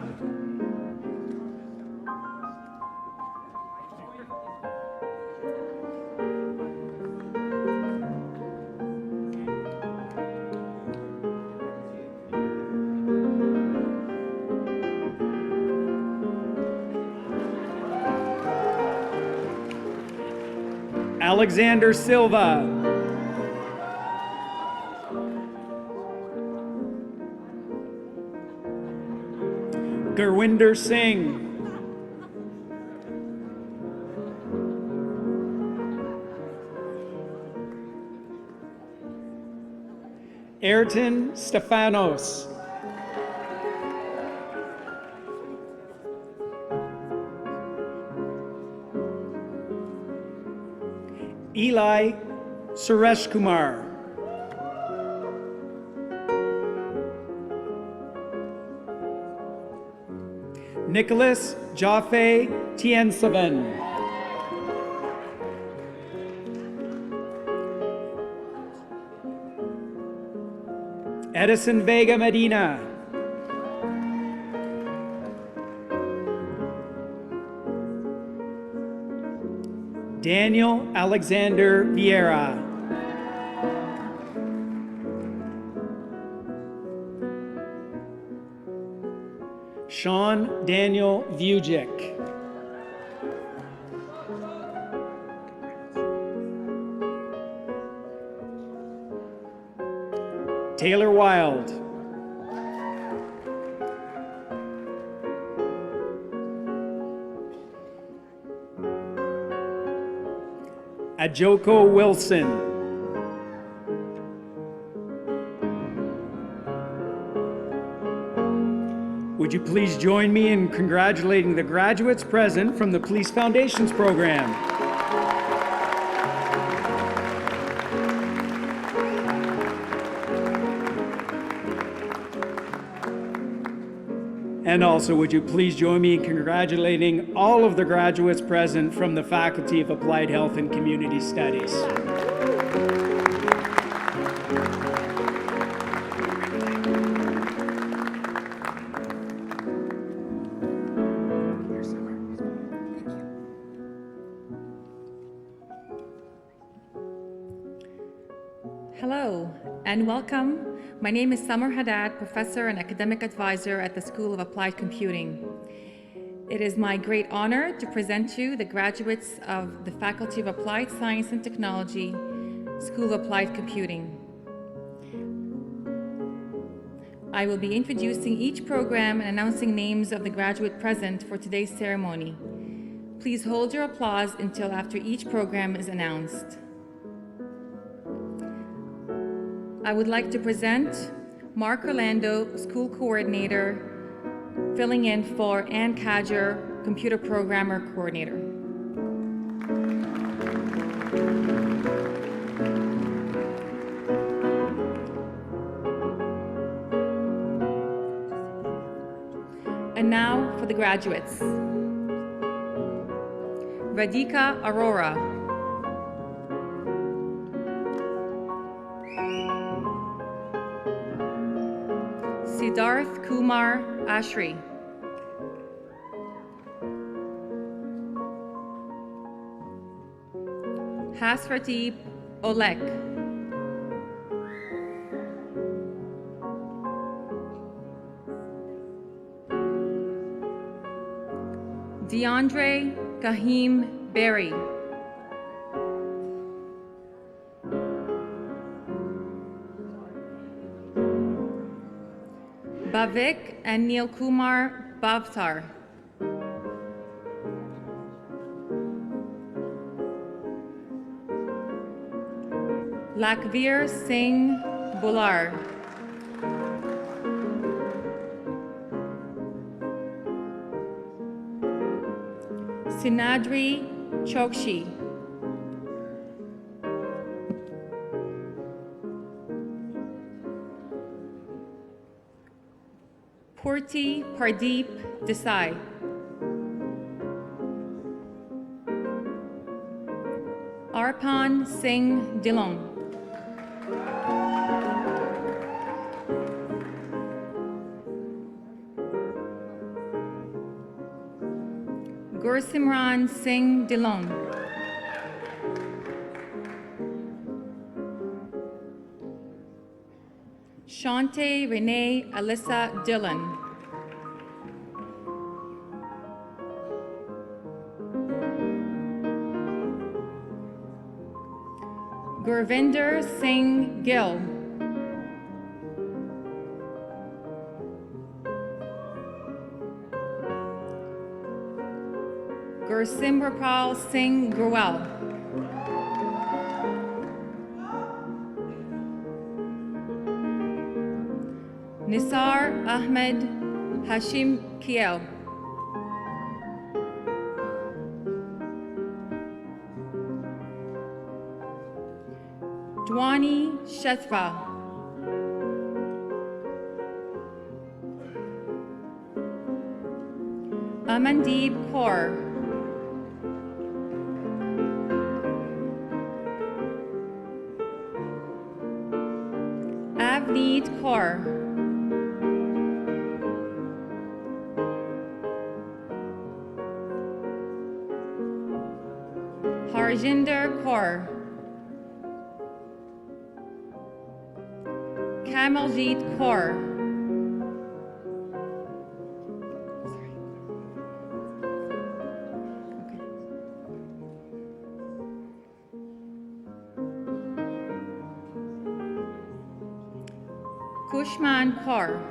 Alexander Silva. Gurwinder Singh. Ayrton Stefanos. Eli Suresh Kumar. Nicholas Jaffe Tiensaven. Edison Vega Medina. Daniel Alexander Vieira. Sean Daniel Vujic. Taylor Wild. Ajoko Wilson. Would you please join me in congratulating the graduates present from the Police Foundations program? And also, would you please join me in congratulating all of the graduates present from the Faculty of Applied Health and Community Studies. Hello and welcome. My name is Summer Haddad, Professor and Academic Advisor at the School of Applied Computing. It is my great honor to present to you the graduates of the Faculty of Applied Science and Technology, School of Applied Computing. I will be introducing each program and announcing names of the graduate present for today's ceremony. Please hold your applause until after each program is announced. I would like to present Mark Orlando, School Coordinator, filling in for Ann Cadger, Computer Programmer Coordinator. And now for the graduates. Radhika Arora. Siddharth Kumar Ashri. Hasratip Olek. DeAndre Kahim Berry. Bhavik and Neil Kumar Bhavtar. Lakvir Singh Bular. Sinadri Chokshi. Purti Pardeep Desai. Arpan Singh Dillon. Gursimran Singh Dillon. Shante Renee Alyssa Dillon. Gurvinder Singh Gill. Gursimrapal Singh Grewal. Nisar Ahmed Hashim Kiel. Dwani Shetva. Amandeep Kaur. Avneet Kaur. Harjinder Kaur. Kamaljit Kaur. Kushman Kaur.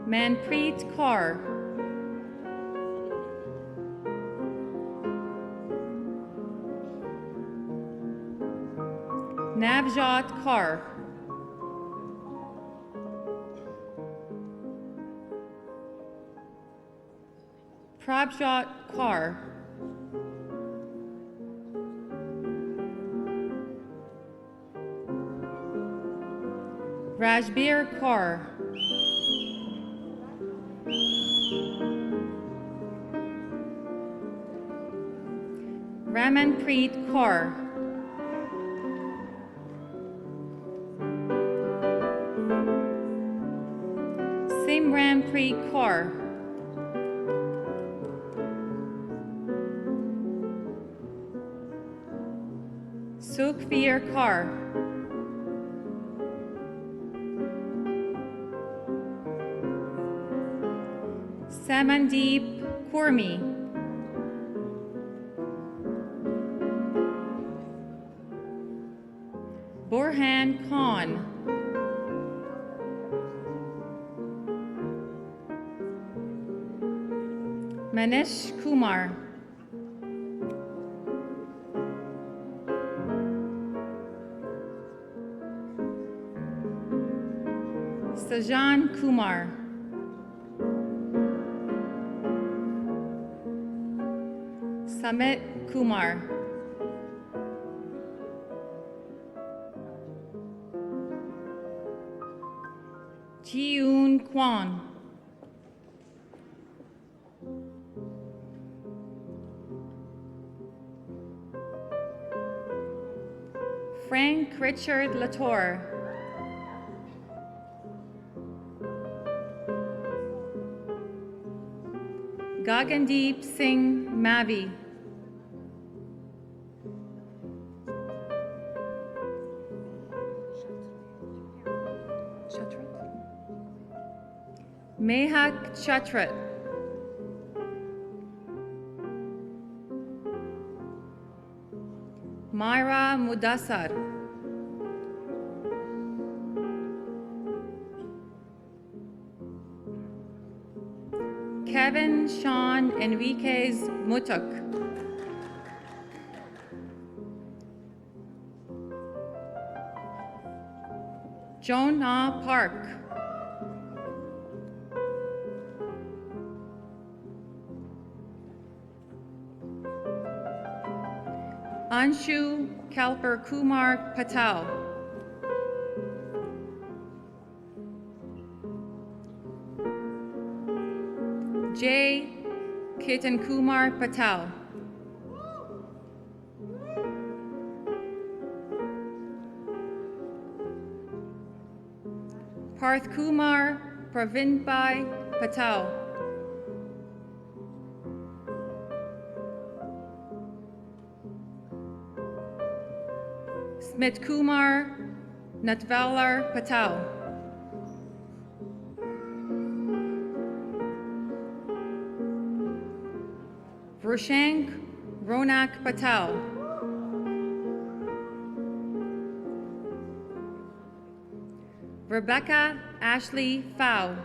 Manpreet Kaur. Navjot Kaur. Prabjot Kaur. Rajbir Kaur. Ramanpreet Kaur. Simranpreet Kaur. Sukhveer Kaur. Samandeep Kurmi. Burhan Khan. Manish Kumar. Sajan Kumar. Samit Kumar. Ji-Yoon Kwan. Frank Richard Latour. Gagandeep Singh Mavi. Mehak Chatrat. Myra Mudassar. Kevin Sean Enriquez Mutuk. Jonah Park. Anshu Kalper Kumar Patel. J. Ketan Kumar Patel. Parth Kumar Pravinbhai Patel. Smit Kumar Natvalar Patel. Vrushank Ronak Patel. Rebecca Ashley Pfau.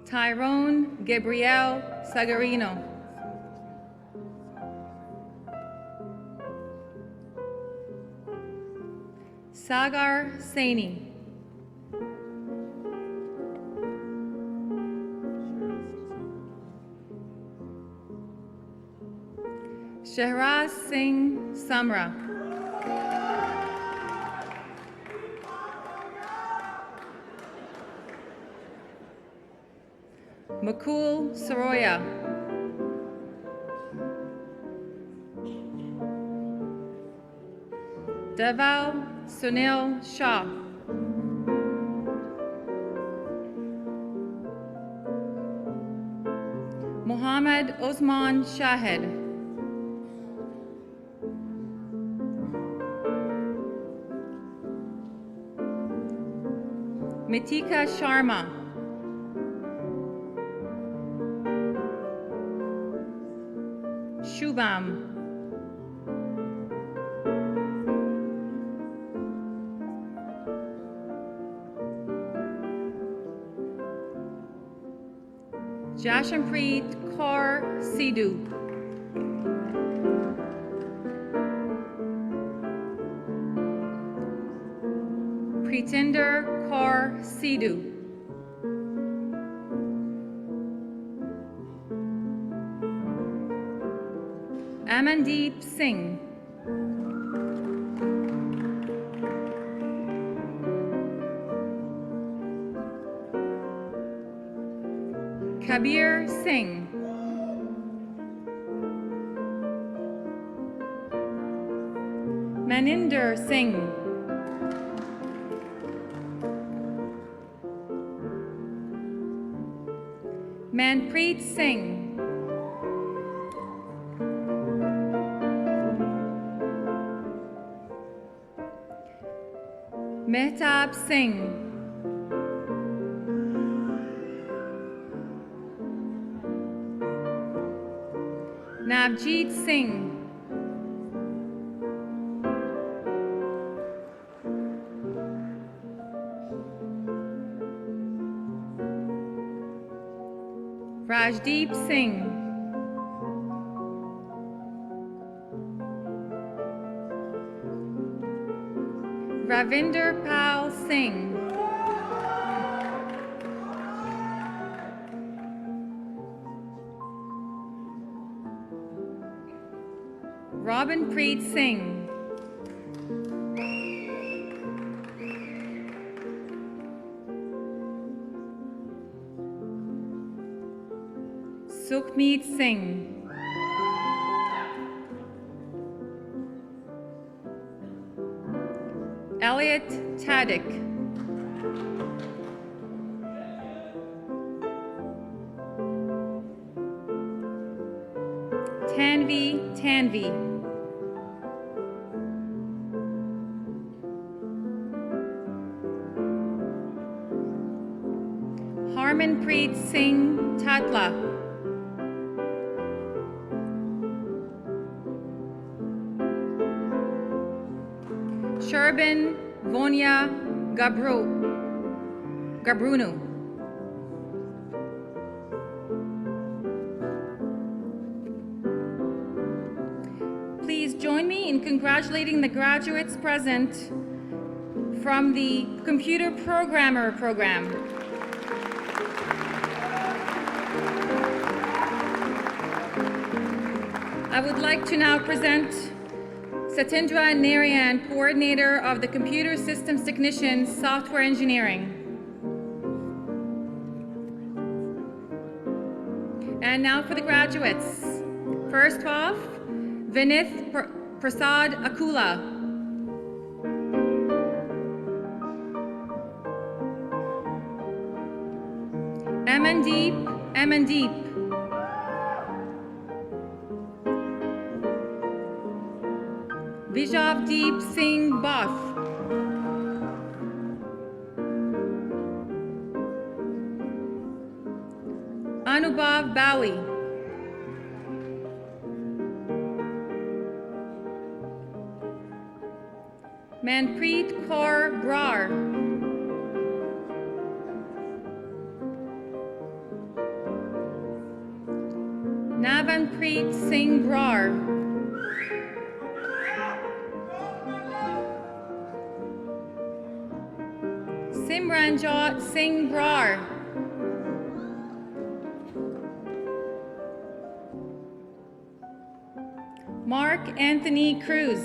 Tyrone Gabriel Sagarino. Sagar Saini. Shehraz Singh Samra. Makul Saroya. Deval Sunil Shah. Mohammed Osman Shahid. Mitika Sharma. Shubham. Jashanpreet Kaur Sidhu. Pretinder Kaur Sidhu. Amandeep Singh. Kabir Singh. Maninder Singh. Manpreet Singh. Mehtab Singh. Navjeet Singh. Rajdeep Singh. Ravinder Pal Singh. Robinpreet Singh. Sukhmeet Singh. Elliot Taddick. Tanvi. Harmanpreet Singh Tatla. Sherbin Vonya Gabrunu. Please join me in congratulating the graduates present from the Computer Programmer program. I would like to now present Satindra Narayan, Coordinator of the Computer Systems Technician, Software Engineering. And now for the graduates. First off, Vinith Prasad Akula. Amandeep. Vijavdeep Singh Bath. Anubhav Bali. Manpreet Kaur Brar. Navanpreet Singh Brar. Simranjot Singh Brar. Mark Anthony Cruz.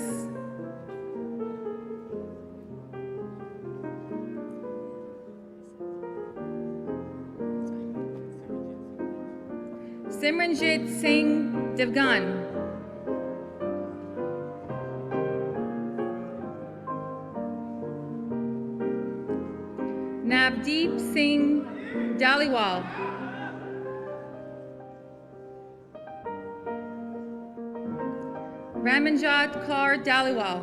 Simranjit Singh Devgan. Navdeep Singh Dhaliwal. Ramanjot Kaur Dhaliwal.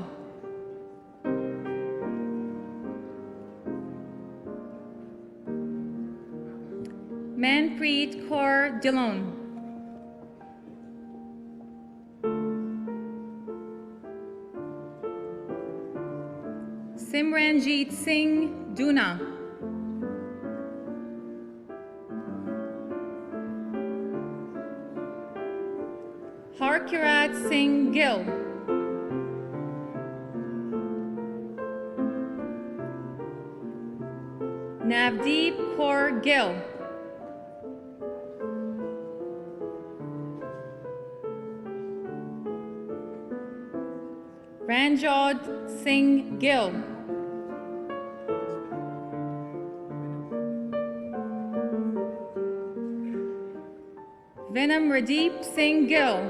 Manpreet Kaur Dillon. Simranjit Singh Duna. Harkirat Singh Gill. Navdeep Kaur Gill. Ranjot Singh Gill. Vinam Radeep Singh Gill.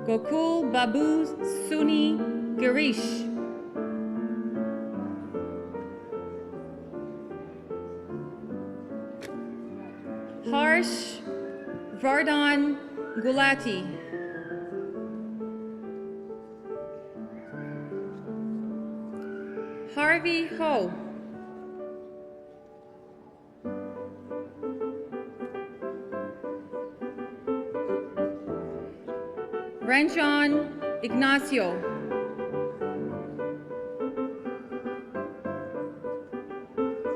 Gokul Babu Suni Girish. Harsh Vardhan Gulati. Harvey Ho. Ranjan Ignacio.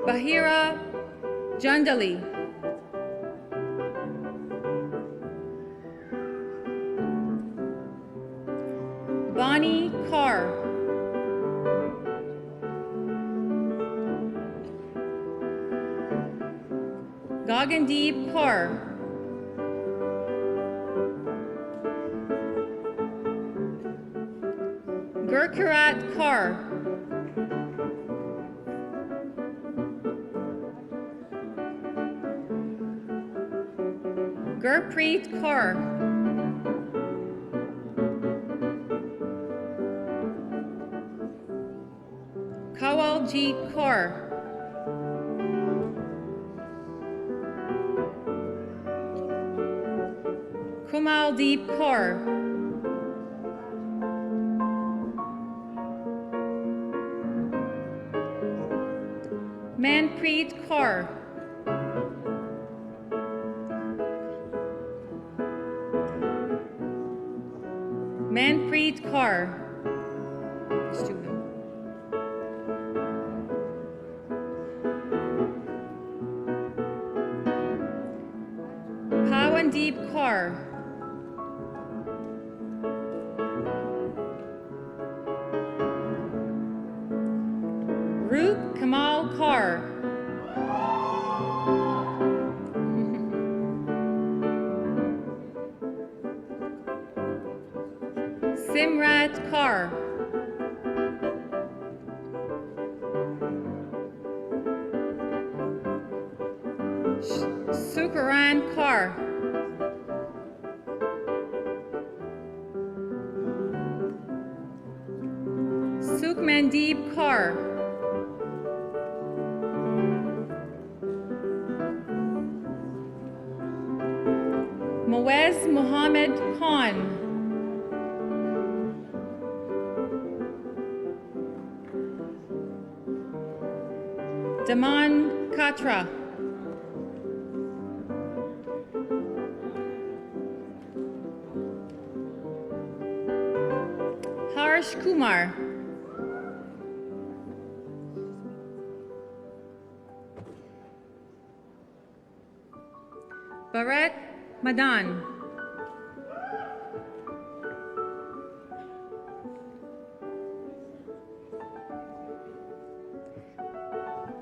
Bahira Jandali. Bonnie Carr. Gagandeep Kaur. Gurkarat Kaur. Gurpreet Kaur. Kawaljit Kaur. Kumaldeep Kaur. Manpreet Kaur. Manpreet Kaur. Pawandeep Kaur. Roop Kamal Kaur. Simrat Kaur. Sukaran Kaur. Sukhmandeep Kaur. Moez Mohammed Khan. Daman Katra. Harsh Kumar. Bharat Madan.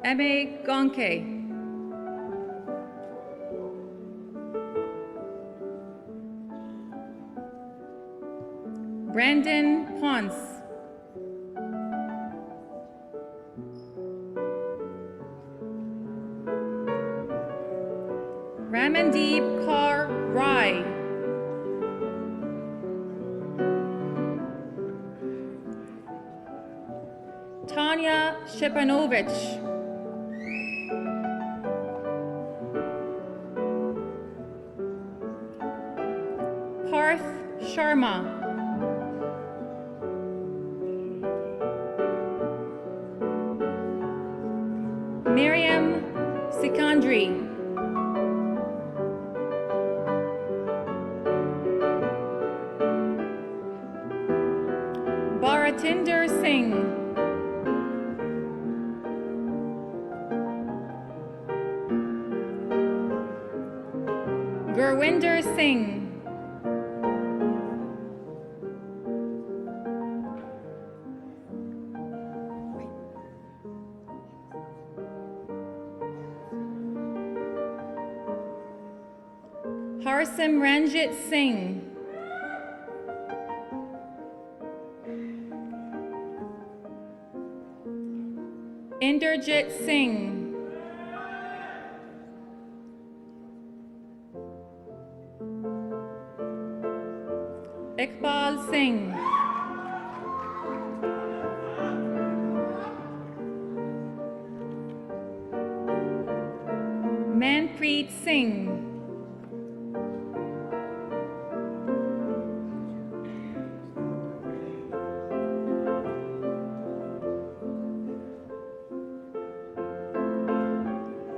M.A. Gonke. Brandon Ponce. Ramandeep Kaur Rai. Tanya Shepanovich. Parth Sharma. Miriam Sikandri. Bharatinder Singh. Gurwinder Singh. Harsimranjit Singh. Inderjit Singh. Iqbal Singh. Manpreet Singh.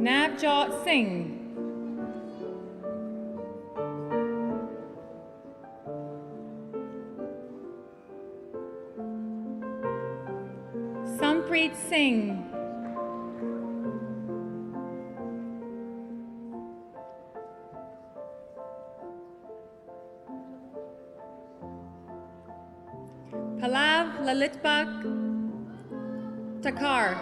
Navjot Singh. Sampreet Singh. Palav Lalitbak Takar.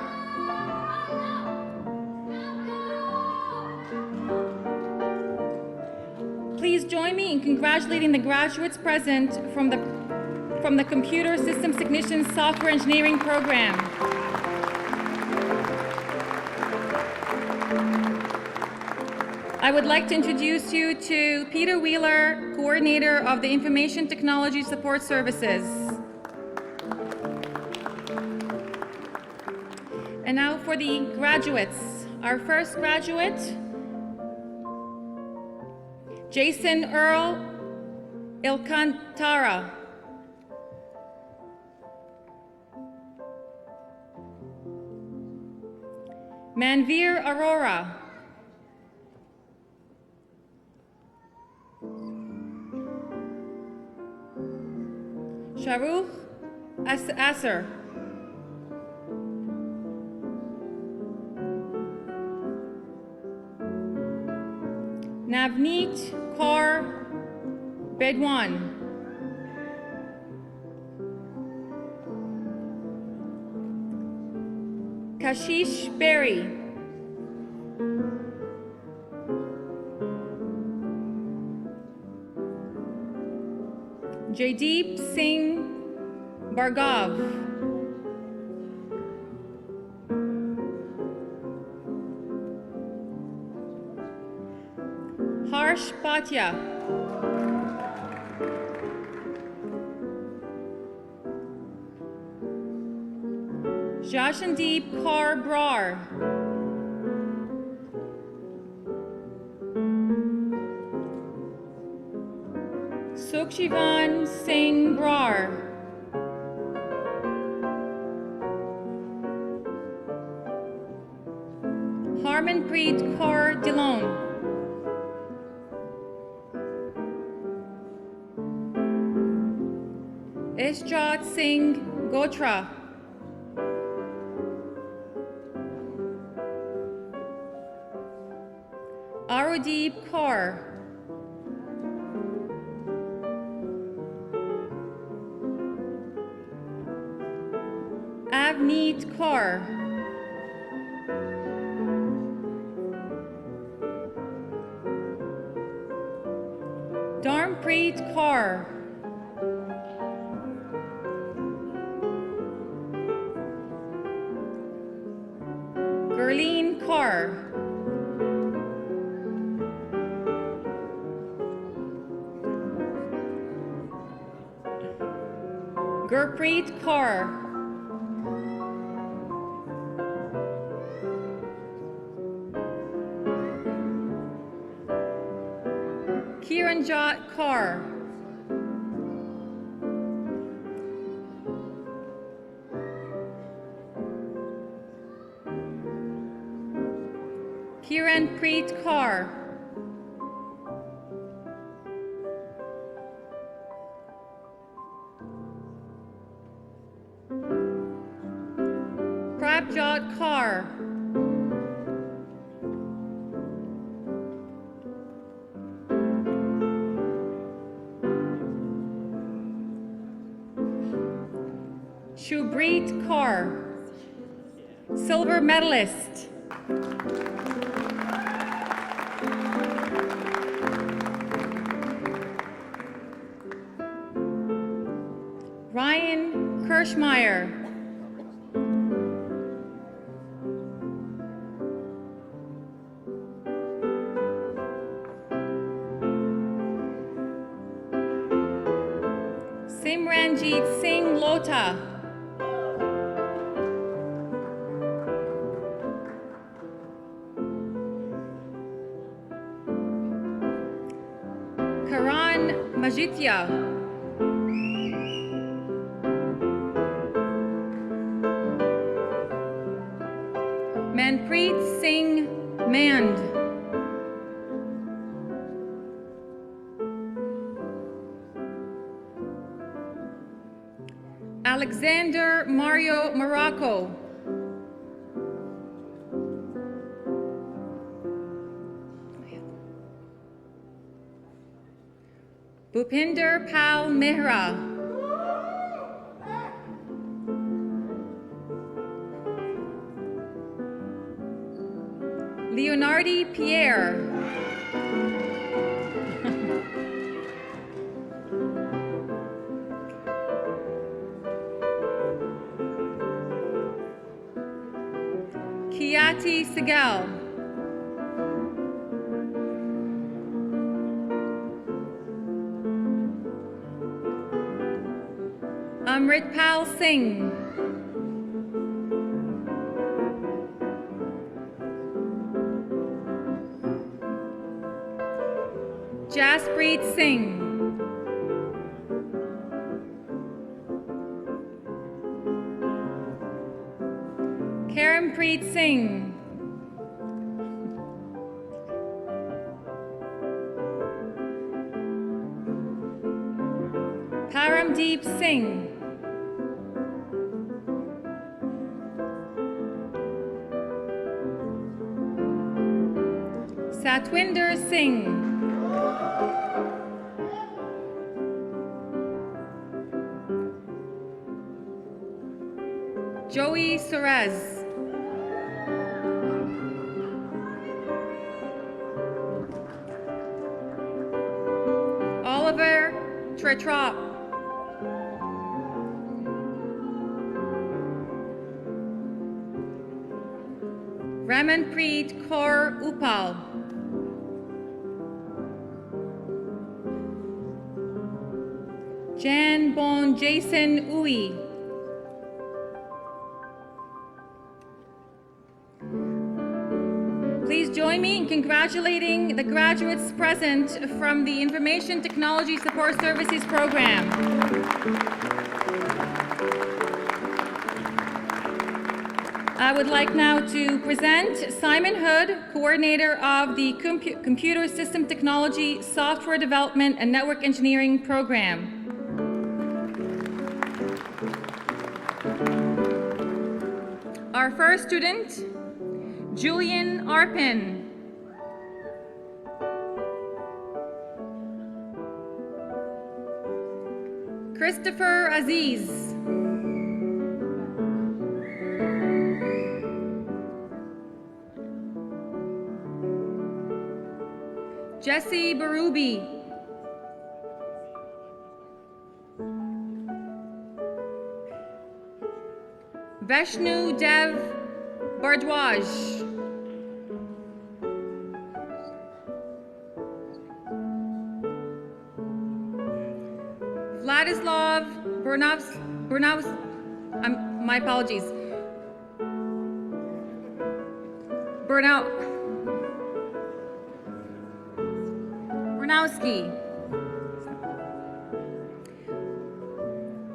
Please join me in congratulating the graduates present from the Computer Systems Technician Software Engineering Program. I would like to introduce you to Peter Wheeler, Coordinator of the Information Technology Support Services. And now for the graduates. Our first graduate, Jason Earl Ilkantara. Manveer Arora. Shahrukh Asser. Navneet Kaur Bedwan. Kashish Berry. Jaideep Singh Bargov. Harsh Bhatia. Jashandeep Kaur Brar. Sukhshivan Singh Brar. Harmanpreet Kaur Dillon. Ishjot Singh Gotra. Arudeep Kaur. Avneet Kaur. Dharmpreet Kaur. Gurleen Kaur. Gurpreet Kaur. Kiranjot Kaur. Kiranpreet Kaur. Prabjot Kaur. Shubreet Kaur, silver medalist. Ryan Kirschmeyer. Simranjeet Singh Lota. Karan Majitya. Manpreet Singh Mand. Alexander Mario Morocco. Bhupinder Pal Mehra. Leonardi Pierre. Kiati Segal. Amritpal Singh. Jaspreet Singh. Karampreet Singh. Paramdeep Singh. Satwinder Singh. Joey Suarez. Oliver Tretrop. Ramanpreet Kaur Upal. Jan Bon Jason Uy. Please join me in congratulating the graduates present from the Information Technology Support Services Program. I would like now to present Simon Hood, coordinator of the Computer System Technology, Software Development, and Network Engineering Program. Our first student, Julian Arpin. Christopher Aziz. Jesse Barubi. Vishnu Dev Bardwaj. Vladislav my apologies. Bernowski.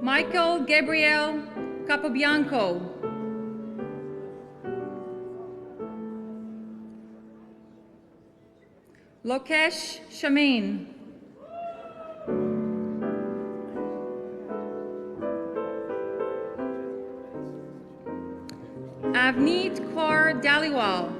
Michael Gabriel Capobianco. Lokesh Shamain. Avneet Kaur Daliwal.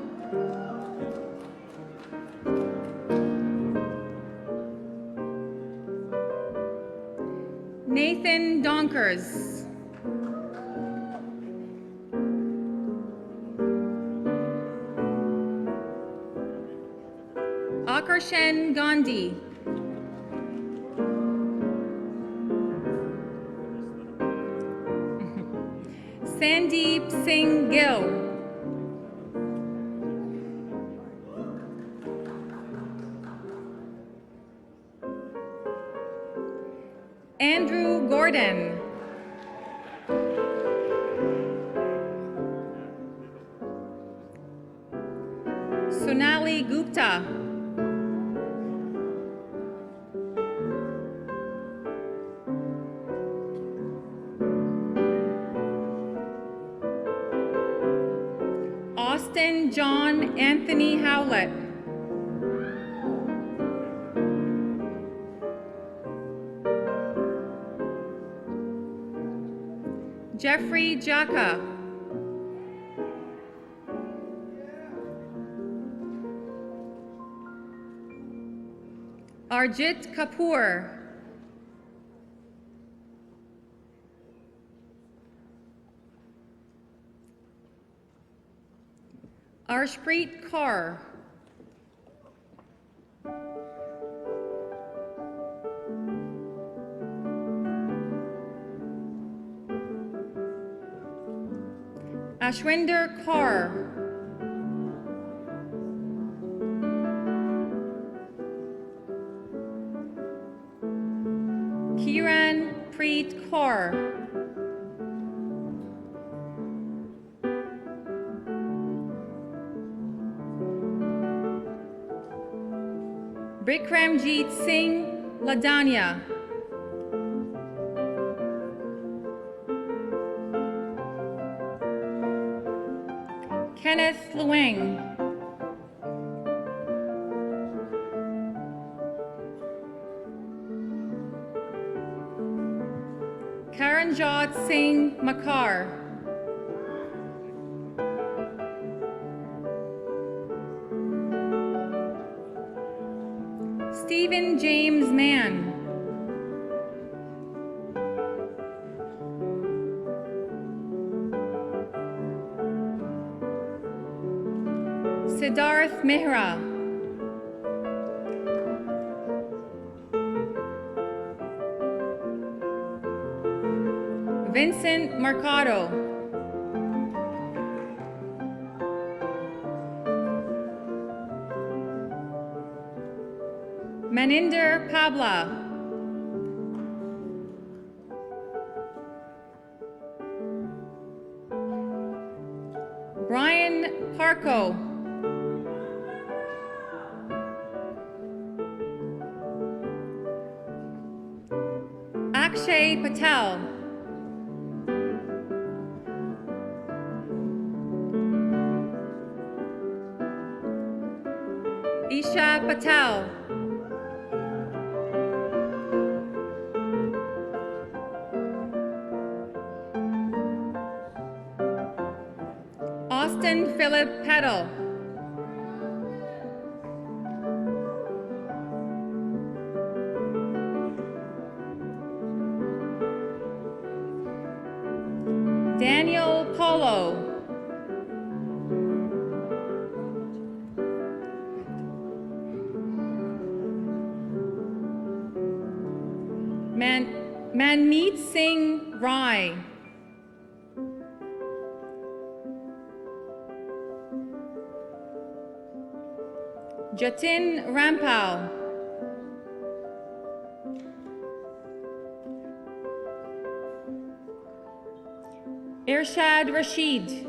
Nathan Donkers. Akarshan Gandhi. Sandeep Singh Gill. Andrew Gordon. Sonali Gupta. Austin John Anthony Howlett. Jeffrey Jaka. Arjit Kapoor. Arshpreet Kaur. Ashwinder Kaur. Kiran Preet Kaur. Bikramjeet Singh Ladanya. Kenneth Lueng. Karanjot Singh Makar. Stephen James Mann. Siddharth Mehra. Vincent Mercado. Maninder Pabla. Brian Parco. Akshay Patel. Isha Patel. Austin Philip Peddle. Daniel Polo. Manmeet Singh Rai. Jatin Rampal. Irshad Rashid.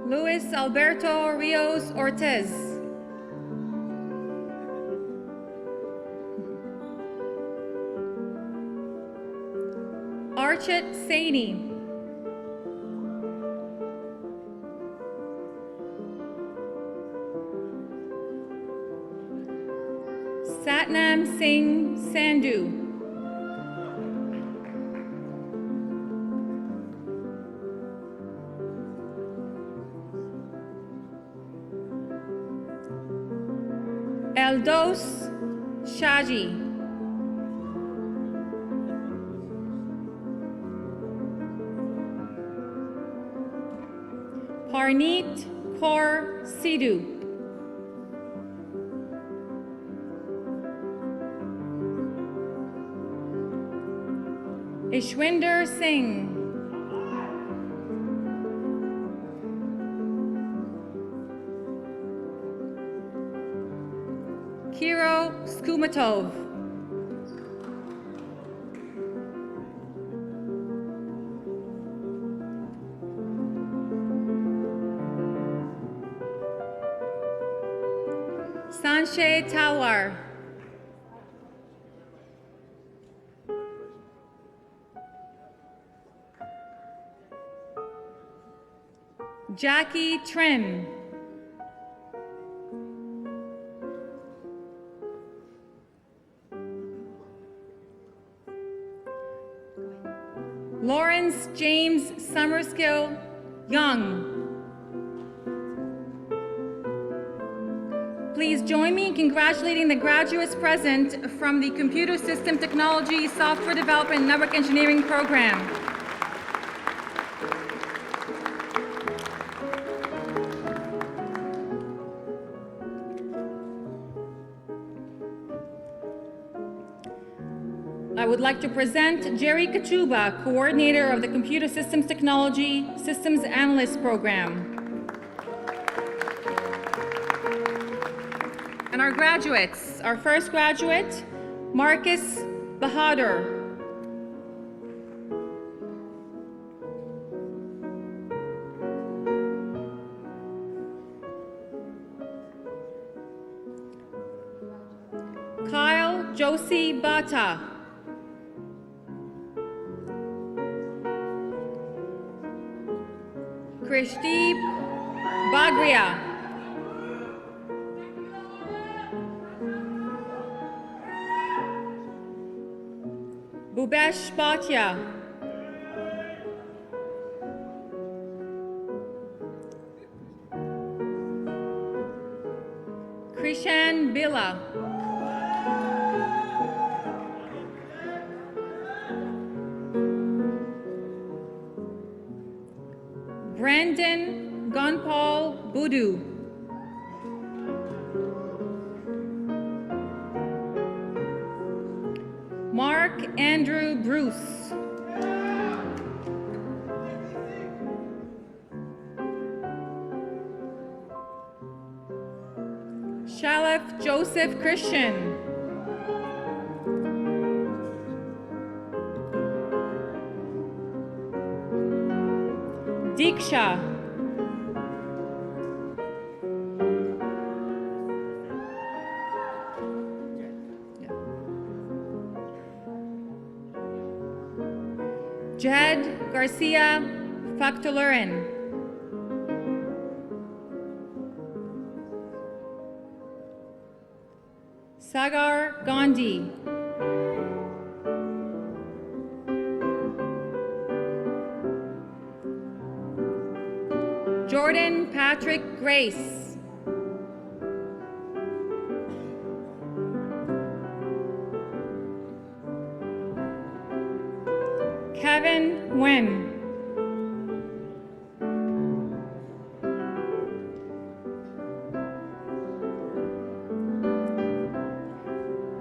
Luis Alberto Rios Ortiz. Archit Saini. Satnam Singh Sandhu. Eldos Shaji. Parneet Kaur Sidhu. Ishwinder Singh. Kiro Skumatov. Sanshay Talwar. Jackie Trin. Lawrence James Summerskill Young. Please join me in congratulating the graduates present from the Computer System Technology, Software Development, and Network Engineering program. I would like to present Jerry Kachuba, coordinator of the Computer Systems Technology Systems Analyst program. And our graduates, our first graduate, Marcus Bahadur. Kyle Josie Bata. Krishdeep Bagria. Bhubesh Bhatia. Krishan Bila. Brandon Gunpal Budu. Mark Andrew Bruce. Joseph Christian. Diksha. Jed Garcia Factulurin. Sagar Gandhi. Jordan Patrick Grace. Kevin Nguyen.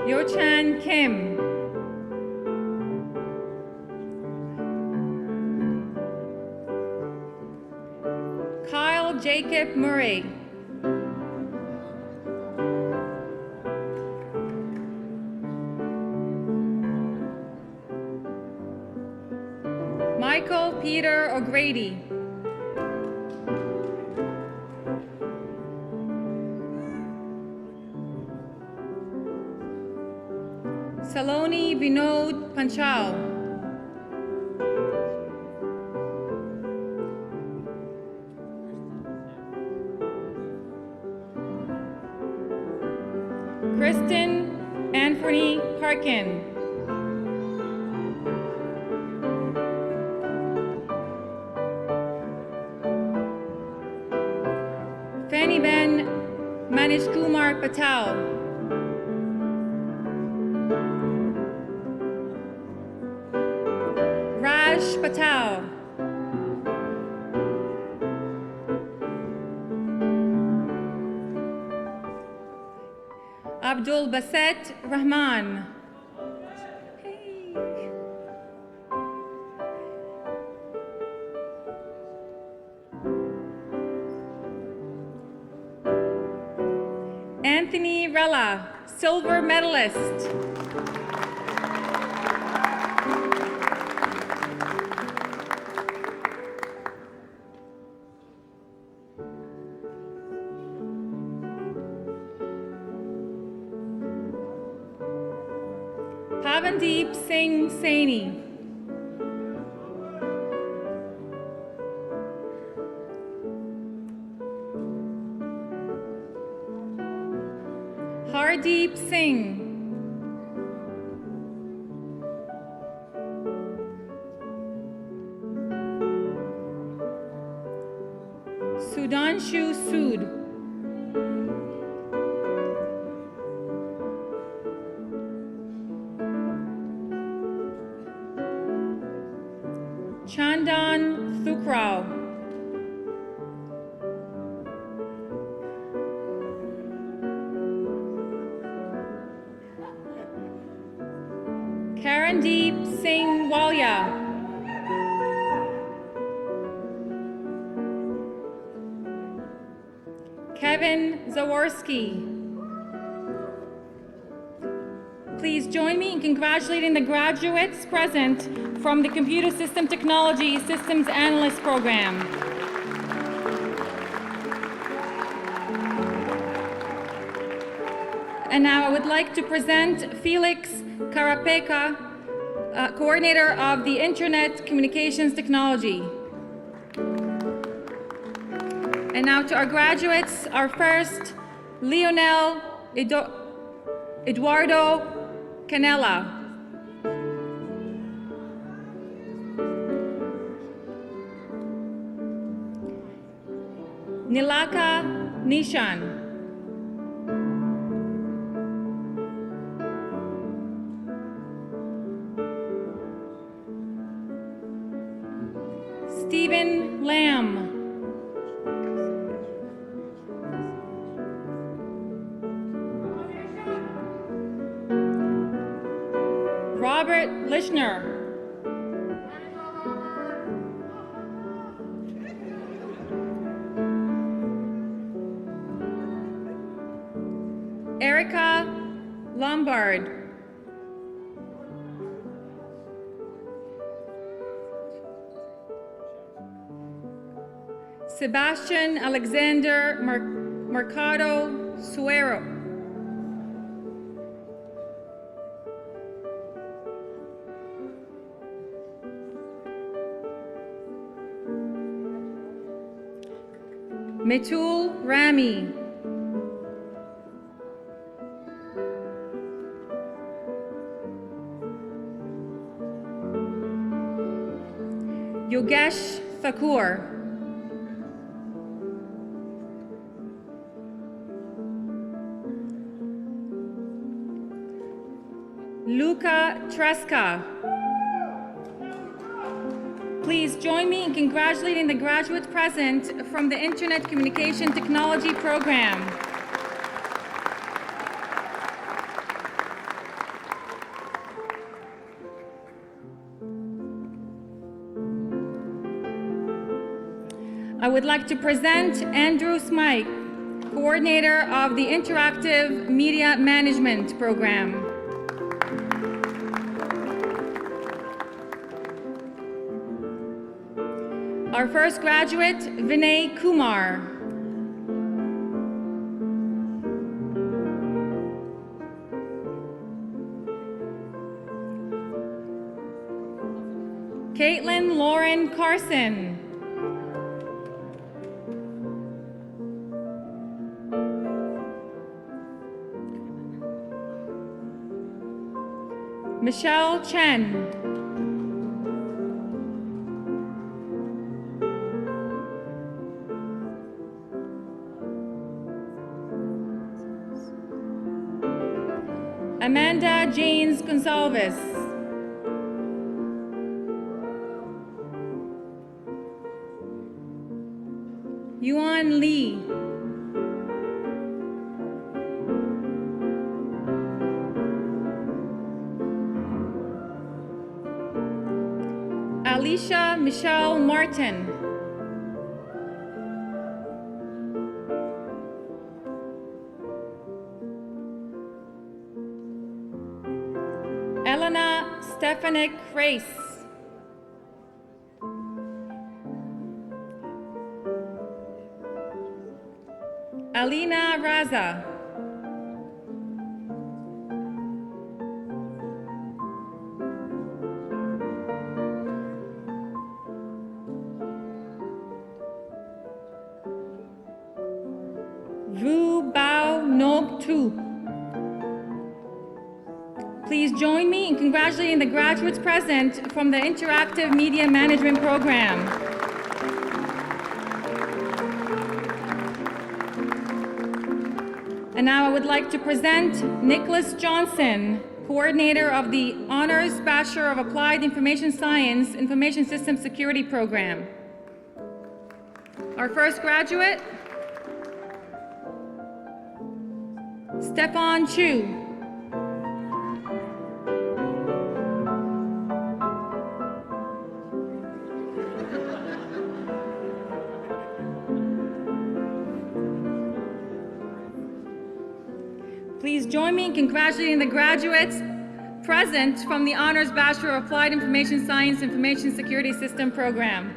Yo-Chan Kim. Kyle Jacob Murray. Michael Peter O'Grady. Saloni Vinod Panchal. Kristen Anthony Parkin. Fanny Ben Manish Kumar Patel. Raj Patel. Abdul Baset Rahman. Anthony Rella, silver medalist. Pavandeep Singh Saini. Hardeep Singh. Sudanshu Sood. Chandan Thukrao. Karandeep Singh Walia. Kevin Zaworski. Please join me in congratulating the graduates present from the Computer System Technology Systems Analyst Program. And now I would like to present Felix Karapeka, Coordinator of the Internet Communications Technology. And now to our graduates, our first, Leonel Eduardo Canela. Nilaka Nishan. Stephen Lamb. Robert Lishner. Erica Lombard. Sebastian Alexander Mercado Suero. Mitul Rami. Yogesh Thakur. Luca Tresca. Please join me in congratulating the graduates present from the Internet Communication Technology program. I would like to present Andrew Smyke, coordinator of the Interactive Media Management program. Our first graduate, Vinay Kumar. Caitlin Lauren Carson. Michelle Chen. Amanda Janes Gonsalves. Yuan Lee. Alicia Michelle Martin. Elena Stefanik Race. Alina Raza. Vu Bao Nog Tu. Please join me in congratulating the graduates present from the Interactive Media Management program. And now I would like to present Nicholas Johnson, coordinator of the Honors Bachelor of Applied Information Science Information System Security program. Our first graduate, Stefan Chu. Please join me in congratulating the graduates present from the Honors Bachelor of Applied Information Science Information Security System program.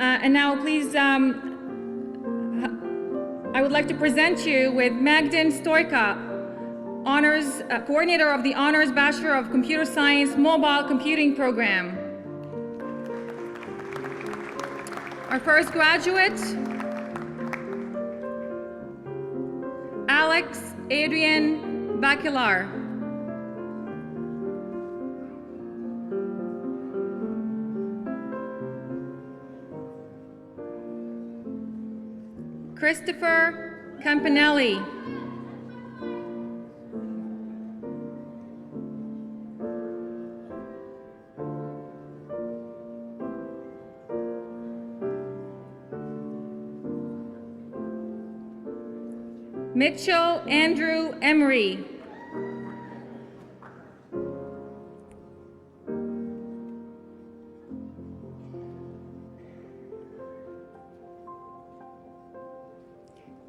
And now please, I would like to present you with Magdin Stoika, coordinator of the Honors Bachelor of Computer Science Mobile Computing program. Our first graduate, Alex Adrian Bacalar. Christopher Campanelli. Mitchell Andrew Emery.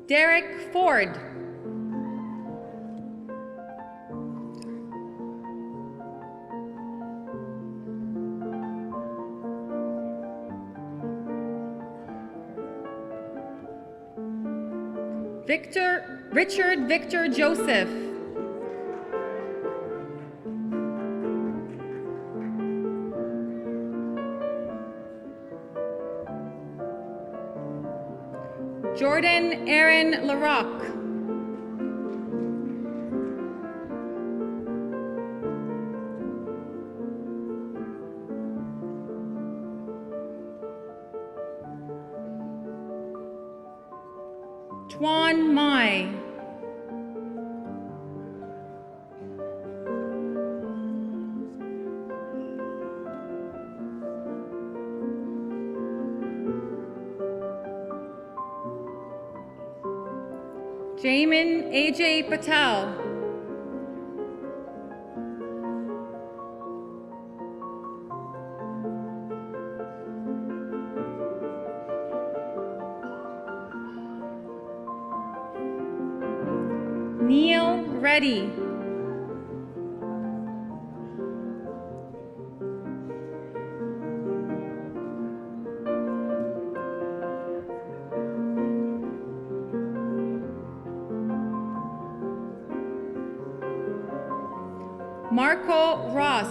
Derek Ford. Richard Victor Joseph. Jordan Aaron LaRock. Tuan Mai. Jamin AJ Patel. Neil Reddy. Marco Ross.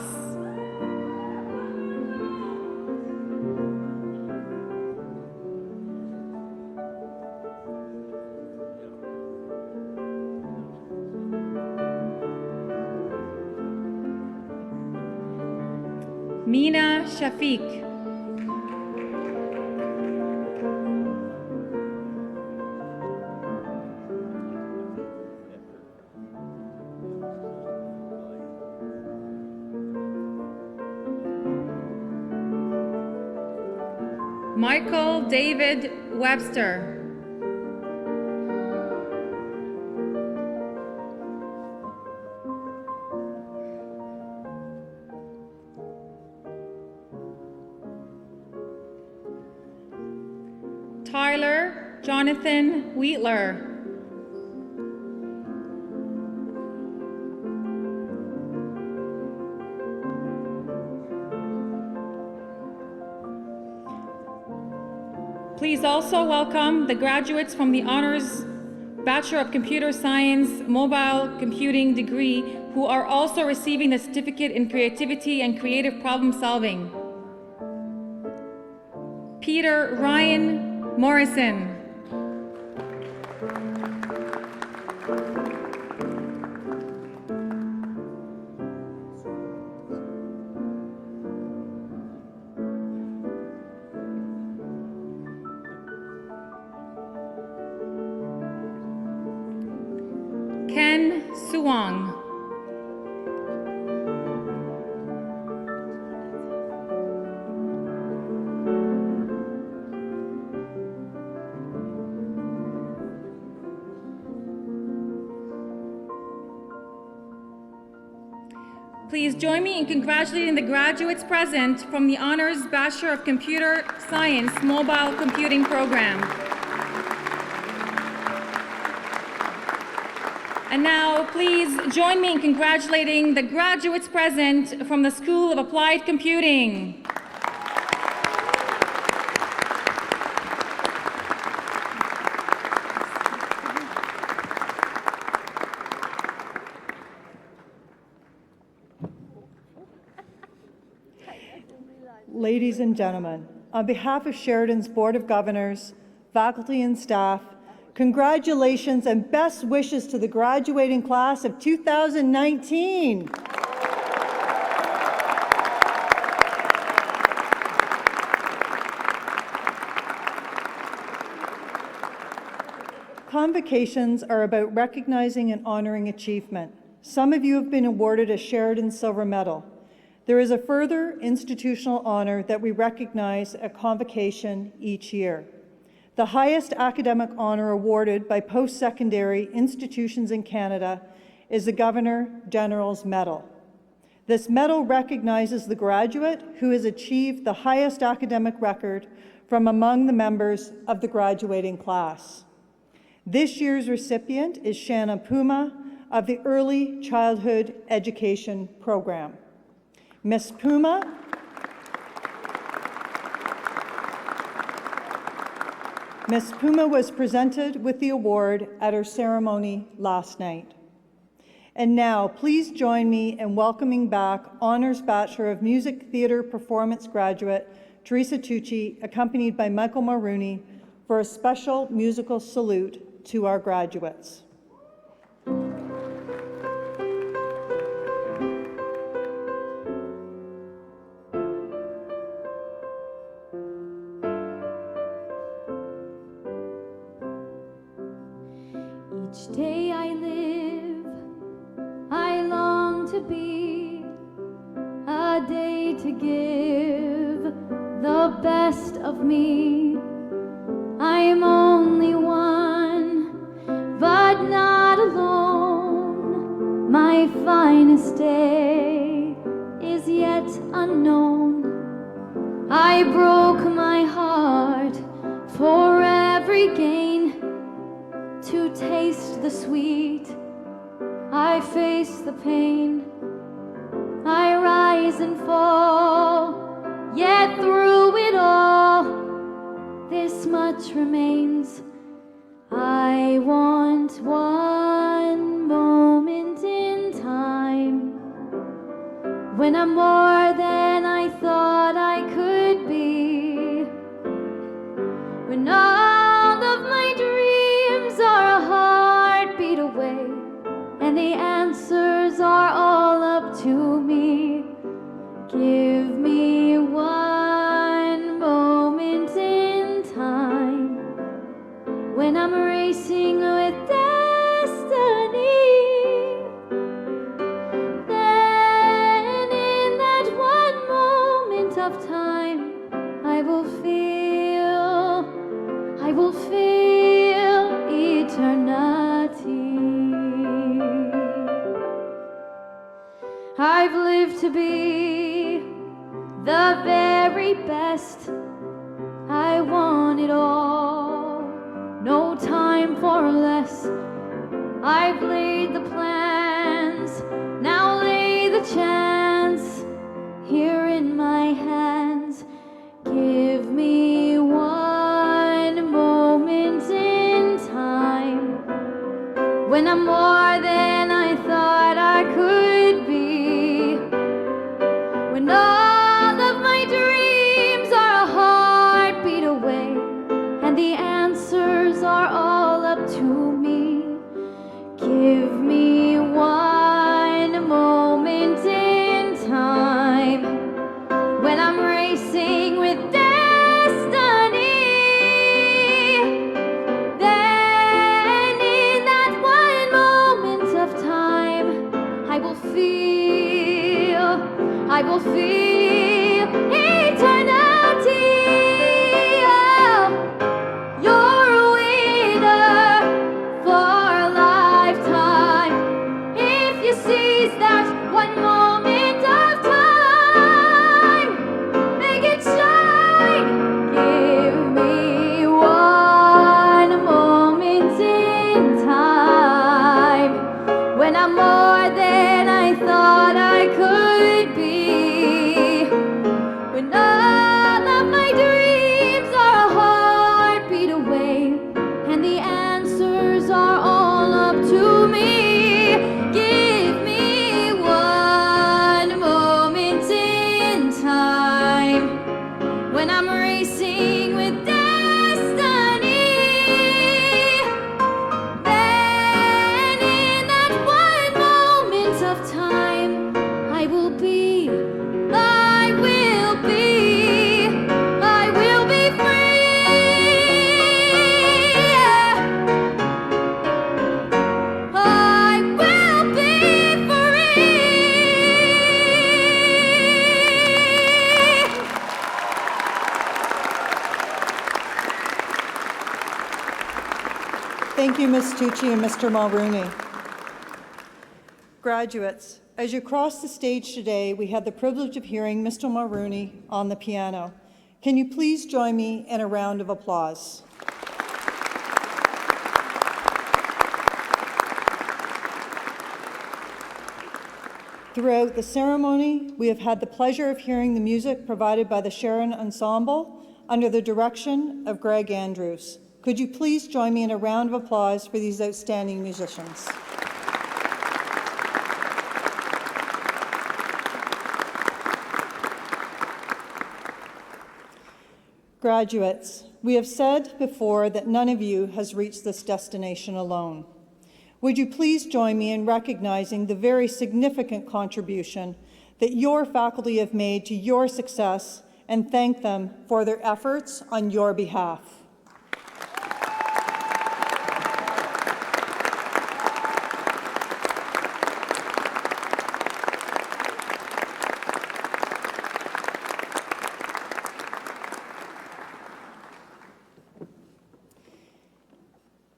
Mina Shafiq. Michael David Webster. Tyler Jonathan Wheatler. Please also welcome the graduates from the Honors Bachelor of Computer Science Mobile Computing degree who are also receiving the Certificate in Creativity and Creative Problem Solving. Peter Ryan Morrison. Ken Suwang. Please join me in congratulating the graduates present from the Honors Bachelor of Computer Science Mobile Computing Program. And now, please join me in congratulating the graduates present from the School of Applied Computing. Ladies and gentlemen, on behalf of Sheridan's Board of Governors, faculty and staff, congratulations and best wishes to the graduating class of 2019. Convocations are about recognizing and honoring achievement. Some of you have been awarded a Sheridan Silver Medal. There is a further institutional honor that we recognize at convocation each year. The highest academic honor awarded by post-secondary institutions in Canada is the Governor-General's Medal. This medal recognizes the graduate who has achieved the highest academic record from among the members of the graduating class. This year's recipient is Shanna Puma of the Early Childhood Education Program. Ms. Puma was presented with the award at her ceremony last night. And now, please join me in welcoming back Honours Bachelor of Music Theatre Performance graduate Teresa Tucci, accompanied by Michael Mulrooney, for a special musical salute to our graduates. Each day I live, I long to be a day to give the best of me. I am only one, but not alone. My finest day is yet unknown. I broke my heart for every gain. To taste the sweet, I face the pain. I rise and fall, yet through it all, this much remains. I want one moment in time when I'm more than I thought I could be, when all of my dreams are a heartbeat away, and the answers are all up to me. Give me one moment in time when I'm racing with destiny. Then in that one moment of time, I will feel eternity. I've lived to be the very best. I want it all, no time for less. I've laid the plans, now lay the chance here in my hands. Give me one moment in time when I'm more than I thought I could be, when all of my dreams are a heartbeat away, and the answers are all up to me. Give me one moment in time when I'm racing with destiny. Then in that one moment of time, I will feel eternity. Oh, you're a winner for a lifetime if you seize that one moment of time. Make it shine. Give me one moment in time when I'm more than I thought I could be, when all of my dreams are a heartbeat away, and the answers are all up to me. Give me one moment in time when I'm racing with destiny. Then in that one moment of time, I will be Thank you, Ms. Tucci and Mr. Mulrooney. Graduates, as you cross the stage today, we had the privilege of hearing Mr. Mulrooney on the piano. Can you please join me in a round of applause? Throughout the ceremony, we have had the pleasure of hearing the music provided by the Sheridan Ensemble under the direction of Greg Andrews. Could you please join me in a round of applause for these outstanding musicians? Graduates, we have said before that none of you has reached this destination alone. Would you please join me in recognizing the very significant contribution that your faculty have made to your success and thank them for their efforts on your behalf.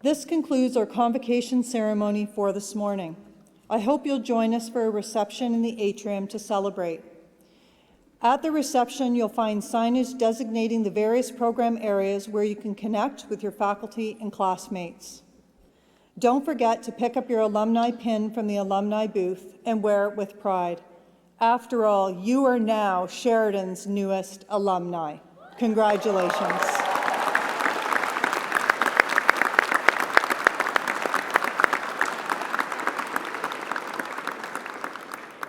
This concludes our convocation ceremony for this morning. I hope you'll join us for a reception in the atrium to celebrate. At the reception, you'll find signage designating the various program areas where you can connect with your faculty and classmates. Don't forget to pick up your alumni pin from the alumni booth and wear it with pride. After all, you are now Sheridan's newest alumni. Congratulations.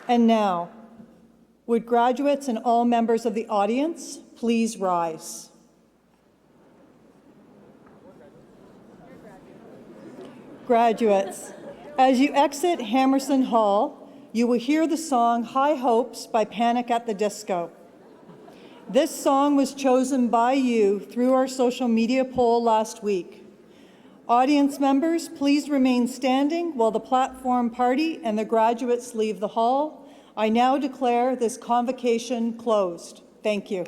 And now, would graduates and all members of the audience please rise? Graduates, as you exit Hammerson Hall, you will hear the song High Hopes by Panic at the Disco. This song was chosen by you through our social media poll last week. Audience members, please remain standing while the platform party and the graduates leave the hall. I now declare this convocation closed. Thank you.